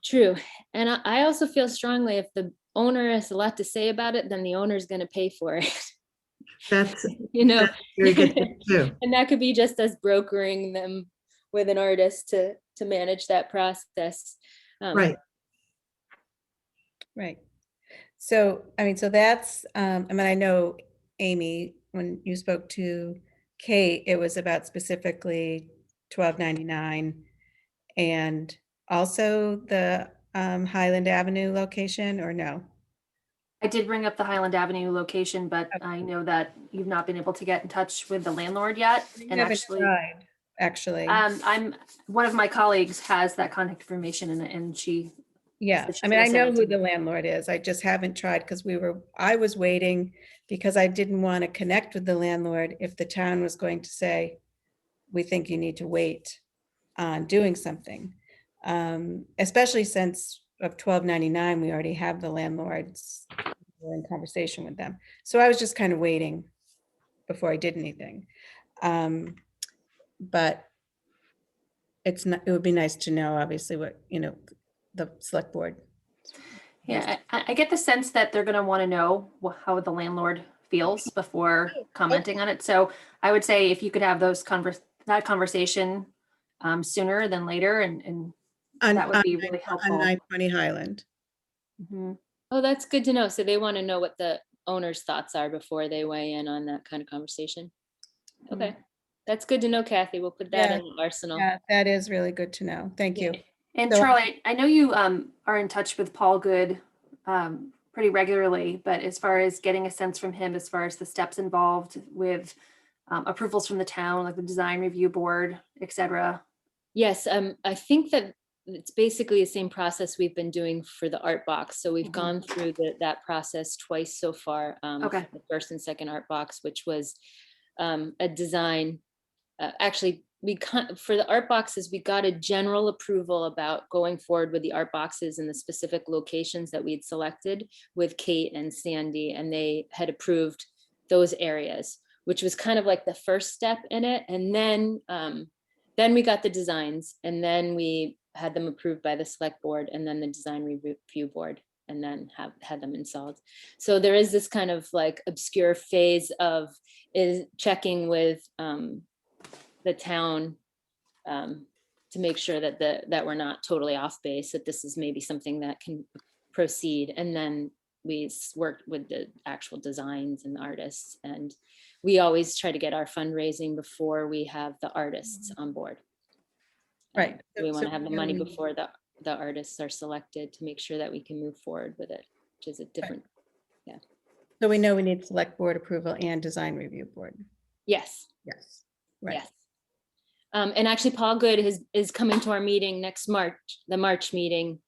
True. And I also feel strongly if the owner has a lot to say about it, then the owner's going to pay for it. That's You know, that's very good tip, too. and that could be just us brokering them with an artist to manage that process. Right. Right. So, I mean, so that's, I mean, I know, Amy, when you spoke to Kate, it was about specifically 1299 and also the Highland Avenue location, or no? I did bring up the Highland Avenue location, but I know that you've not been able to get in touch with the landlord yet. You And haven't actually, tried, actually. one of my colleagues has that contact information and she. Yeah, said she's I mean, gonna I send know it to who me. the landlord is. I just haven't tried because I was waiting because I didn't want to connect with the landlord if the town was going to say, we think you need to wait on doing something. Especially since of 1299, we already have the landlords. We're in conversation with them. So I was just kind of waiting before I did anything. But it's not, it would be nice to know, obviously, what, the select board. Yeah, I get the sense that they're gonna want to know how the landlord feels before commenting on it. So I would say if you could have that conversation sooner than later, and that would be really On helpful. 920 Highland. Mhm. Oh, that's good to know. So they want to know what the owner's thoughts are before they weigh in on that kind of conversation. Okay, that's good to know, Kathy. We'll put that Yeah, in the arsenal. Yeah, that is really good to know. Thank you. And So- Charlie, I know you are in touch with Paul Good pretty regularly, but as far as getting a sense from him, as far as the steps involved with approvals from the town, like the design review board, et cetera. Yes, I think that it's basically the same process we've been doing for the art box. So we've gone through that process twice so far. Okay. For the first and second art box, which was a design. Actually, for the art boxes, we got a general approval about going forward with the art boxes in the specific locations that we had selected with Kate and Sandy, and they had approved those areas, which was kind of like the first step in it. And then we got the designs, and then we had them approved by the select board, and then the design review board, and then had them installed. So there is this kind of like obscure phase of is checking with the town to make sure that we're not totally off base, that this is maybe something that can proceed. And then we worked with the actual designs and artists, and we always try to get our fundraising before we have the artists on board. Right. We want to So have the we money know- before the artists are selected to make sure that we can move forward with it, which is a different, So we know we need select board approval and design review board. yes. Yes. Right. Yes. And actually, Paul Good is coming to our meeting next March, the March meeting.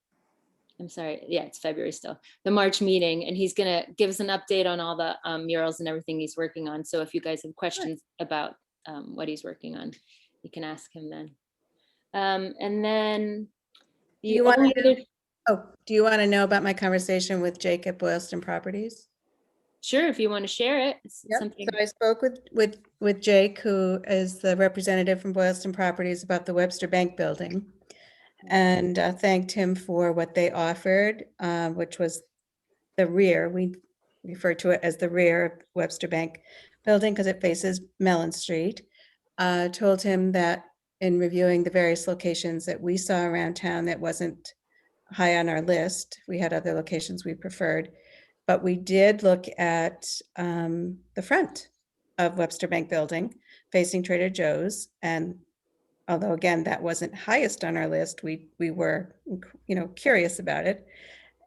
I'm sorry, yeah, it's February still, the March meeting, and he's gonna give us an update on all the murals and everything he's working on. So if you guys have questions about what he's working on, you can ask him then. And then Do you want to know about my conversation with Jake at Boylston Properties? Sure, if you want to share it. It's Yep. something. So I spoke with Jake, who is the representative from Boylston Properties, about the Webster Bank building, and thanked him for what they offered, which was the rear. We refer to it as the rear of Webster Bank building because it faces Mellon Street. Told him that in reviewing the various locations that we saw around town, that wasn't high on our list. We had other locations we preferred. But we did look at the front of Webster Bank building facing Trader Joe's. And although, again, that wasn't highest on our list, we were, curious about it.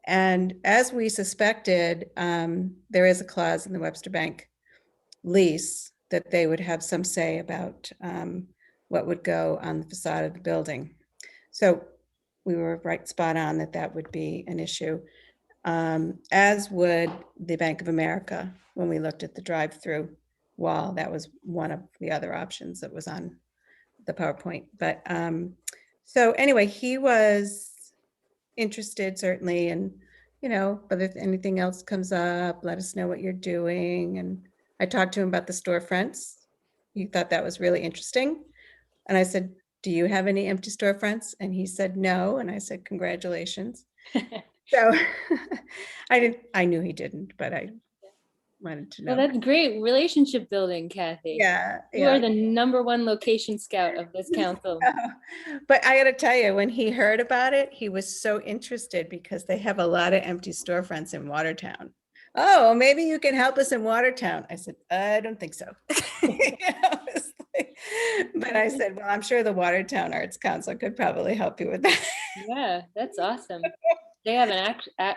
And as we suspected, there is a clause in the Webster Bank lease that they would have some say about what would go on the facade of the building. So we were right spot on that would be an issue. As would the Bank of America when we looked at the drive-through wall. That was one of the other options that was on the PowerPoint. But so anyway, he was interested certainly, and but if anything else comes up, let us know what you're doing. And I talked to him about the storefronts. He thought that was really interesting. And I said, do you have any empty storefronts? And he said, no. And I said, congratulations. So I knew he didn't, but I wanted to know. Well, that's great relationship building, Kathy. Yeah. You are the #1 location scout of this council. But I got to tell you, when he heard about it, he was so interested because they have a lot of empty storefronts in Watertown. Oh, maybe you can help us in Watertown. I said, I don't think so. But I said, well, I'm sure the Watertown Arts Council could probably help you with that. Yeah, that's awesome. They have an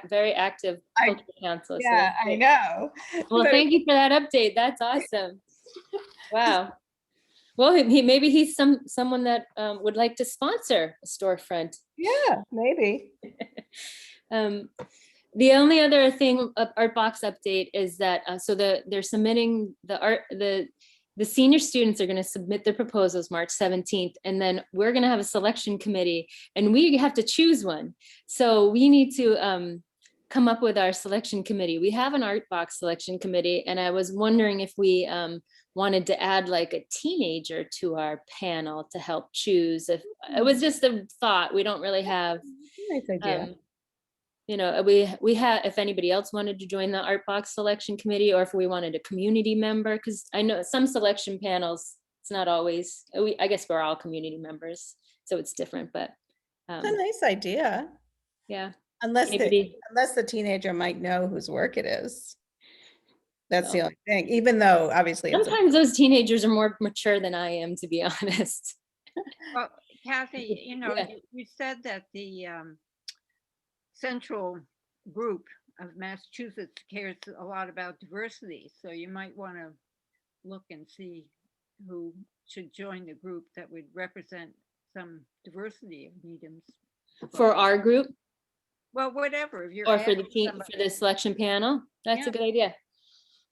very active culture council. So Yeah, I know. well, But thank you for that update. That's awesome. Wow. Well, maybe he's someone that would like to sponsor a storefront. yeah, maybe. The only other thing, art box update, is that so they're submitting the senior students are going to submit their proposals March 17th, and then we're going to have a selection committee, and we have to choose one. So we need to come up with our selection committee. We have an art box selection committee, and I was wondering if we wanted to add like a teenager to our panel to help choose. If it was just a thought, we don't really have. Nice idea. You know, we have, if anybody else wanted to join the art box selection committee, or if we wanted a community member, because I know some selection panels, it's not always, I guess we're all community members, so it's different, but. It's a nice idea. Yeah. Unless the teenager might know whose work it is. That's the only thing, even though obviously. Sometimes those teenagers are more mature than I am, to be honest. Well, Kathy, you know, you said that the central group of Massachusetts cares a lot about diversity. So you might want to look and see who should join the group that would represent some diversity of Needham's. For our group? Well, whatever. If you're or for the selection panel, that's a good idea.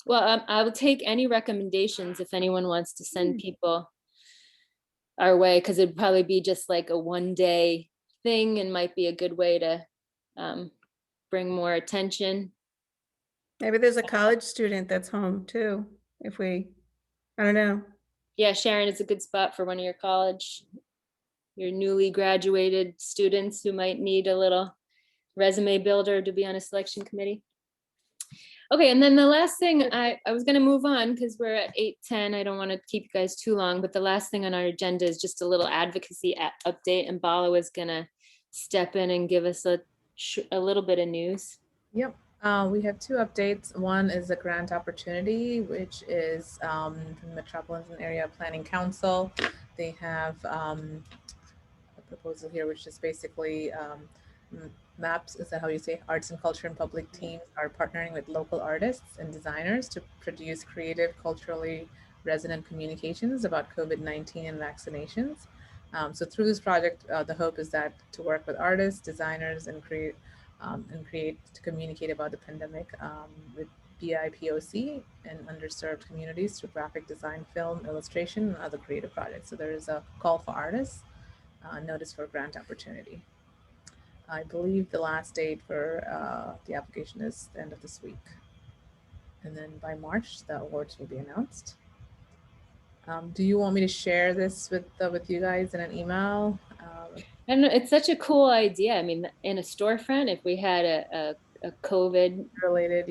Well, I will take any recommendations if anyone wants to send people our way, because it'd probably be just like a one-day thing and might be a good way to bring more attention. Maybe there's a college student that's home too. I don't know. Yeah, Sharon, is a good spot for one of your newly graduated students who might need a little resume builder to be on a selection committee. Okay, and then the last thing, I was going to move on because we're at 8:10. I don't want to keep you guys too long, but the last thing on our agenda is just a little advocacy update, and Bala is going to step in and give us a little bit of news. Yep. We have two updates. One is a grant opportunity, which is from the Metropolitan Area Planning Council. They have a proposal here, which is basically MAPS, is that how you say, Arts and Culture and Public teams are partnering with local artists and designers to produce creative, culturally resonant communications about COVID-19 and vaccinations. So through this project, the hope is that to work with artists, designers, and create to communicate about the pandemic with BIPOC and underserved communities through graphic design, film, illustration, and other creative projects. So there is a call for artists, notice for grant opportunity. I believe the last date for the application is the end of this week. And then by March, the awards will be announced. Do you want me to share this with you guys in an email? I don't know, it's such a cool idea. I mean, in a storefront, if we had a COVID related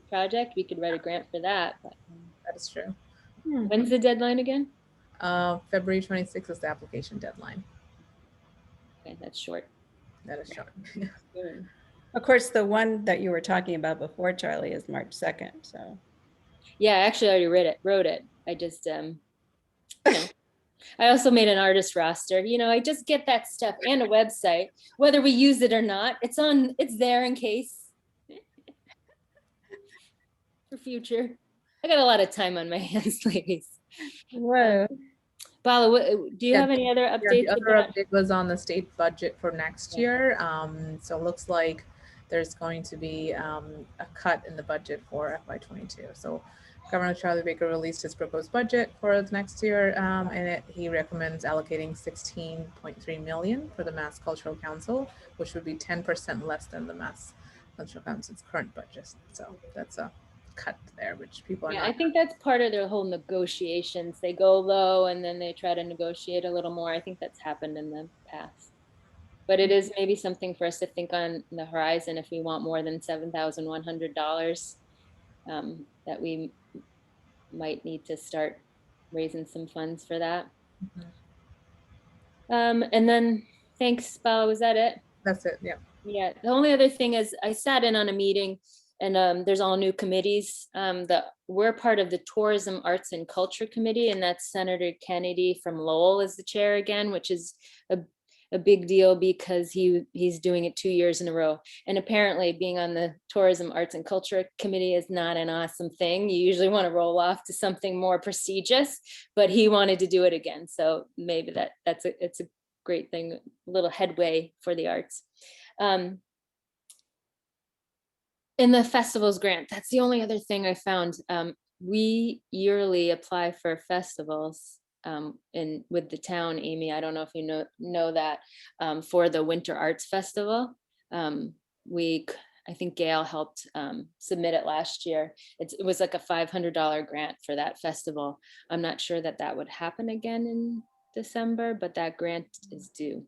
project, we could write a grant for that. But, that is true. When's the deadline again? February 26th is the application deadline. Okay, that's short. That is short. Of course, the one that you were talking about before, Charlie, is March 2nd. So yeah, I actually already wrote it. I just I also made an artist roster. You know, I just get that stuff and a website, whether we use it or not. It's there in case for future. I got a lot of time on my hands, ladies. Whoa. Bala, do you have any other updates? The other update was on the state budget for next year. So it looks like there's going to be a cut in the budget for FY22. So Governor Charlie Baker released his proposed budget for next year, and he recommends allocating $16.3 million for the Mass Cultural Council, which would be 10% less than the Mass Cultural Council's current budget. So that's a cut there, which people are Yeah, not. I think that's part of their whole negotiations. They go low and then they try to negotiate a little more. I think that's happened in the past. But it is maybe something for us to think on the horizon if we want more than $7,100, that we might need to start raising some funds for that. And then, thanks, Bella, was that it? That's it. Yeah. Yeah, the only other thing is I sat in on a meeting and there's all new committees. That we're part of the Tourism, Arts and Culture Committee, and that's Senator Kennedy from Lowell is the chair again, which is a big deal because he's doing it 2 years in a row. And apparently being on the Tourism, Arts and Culture Committee is not an awesome thing. You usually want to roll off to something more prestigious, but he wanted to do it again. So maybe it's a great thing, a little headway for the arts. In the festivals grant, that's the only other thing I found. We yearly apply for festivals with the town, Amy. I don't know if you know that, for the Winter Arts Festival. I think Gail helped submit it last year. It was like a $500 grant for that festival. I'm not sure that would happen again in December, but that grant is due.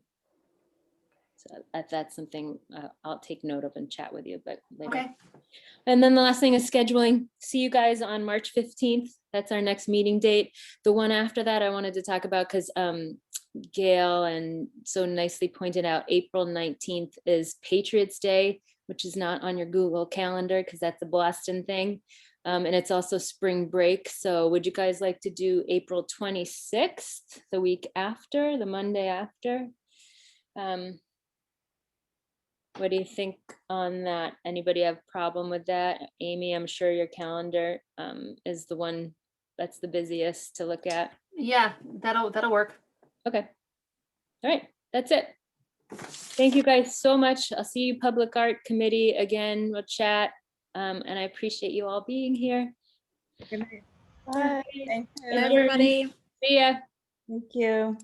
So that's something I'll take note of and chat with you, but later. Okay. And then the last thing is scheduling. See you guys on March 15th. That's our next meeting date. The one after that I wanted to talk about because Gail and so nicely pointed out, April 19th is Patriots Day, which is not on your Google Calendar because that's a Boston thing. And it's also spring break. So would you guys like to do April 26th, the week after, the Monday after? What do you think on that? Anybody have a problem with that? Amy, I'm sure your calendar is the one that's the busiest to look at. Yeah, that'll work. Okay. All right, that's it. Thank you guys so much. I'll see you Public Art Committee again. We'll chat. And I appreciate you all being here. Good night. Bye. Thank you. Everybody. See ya. Thank you.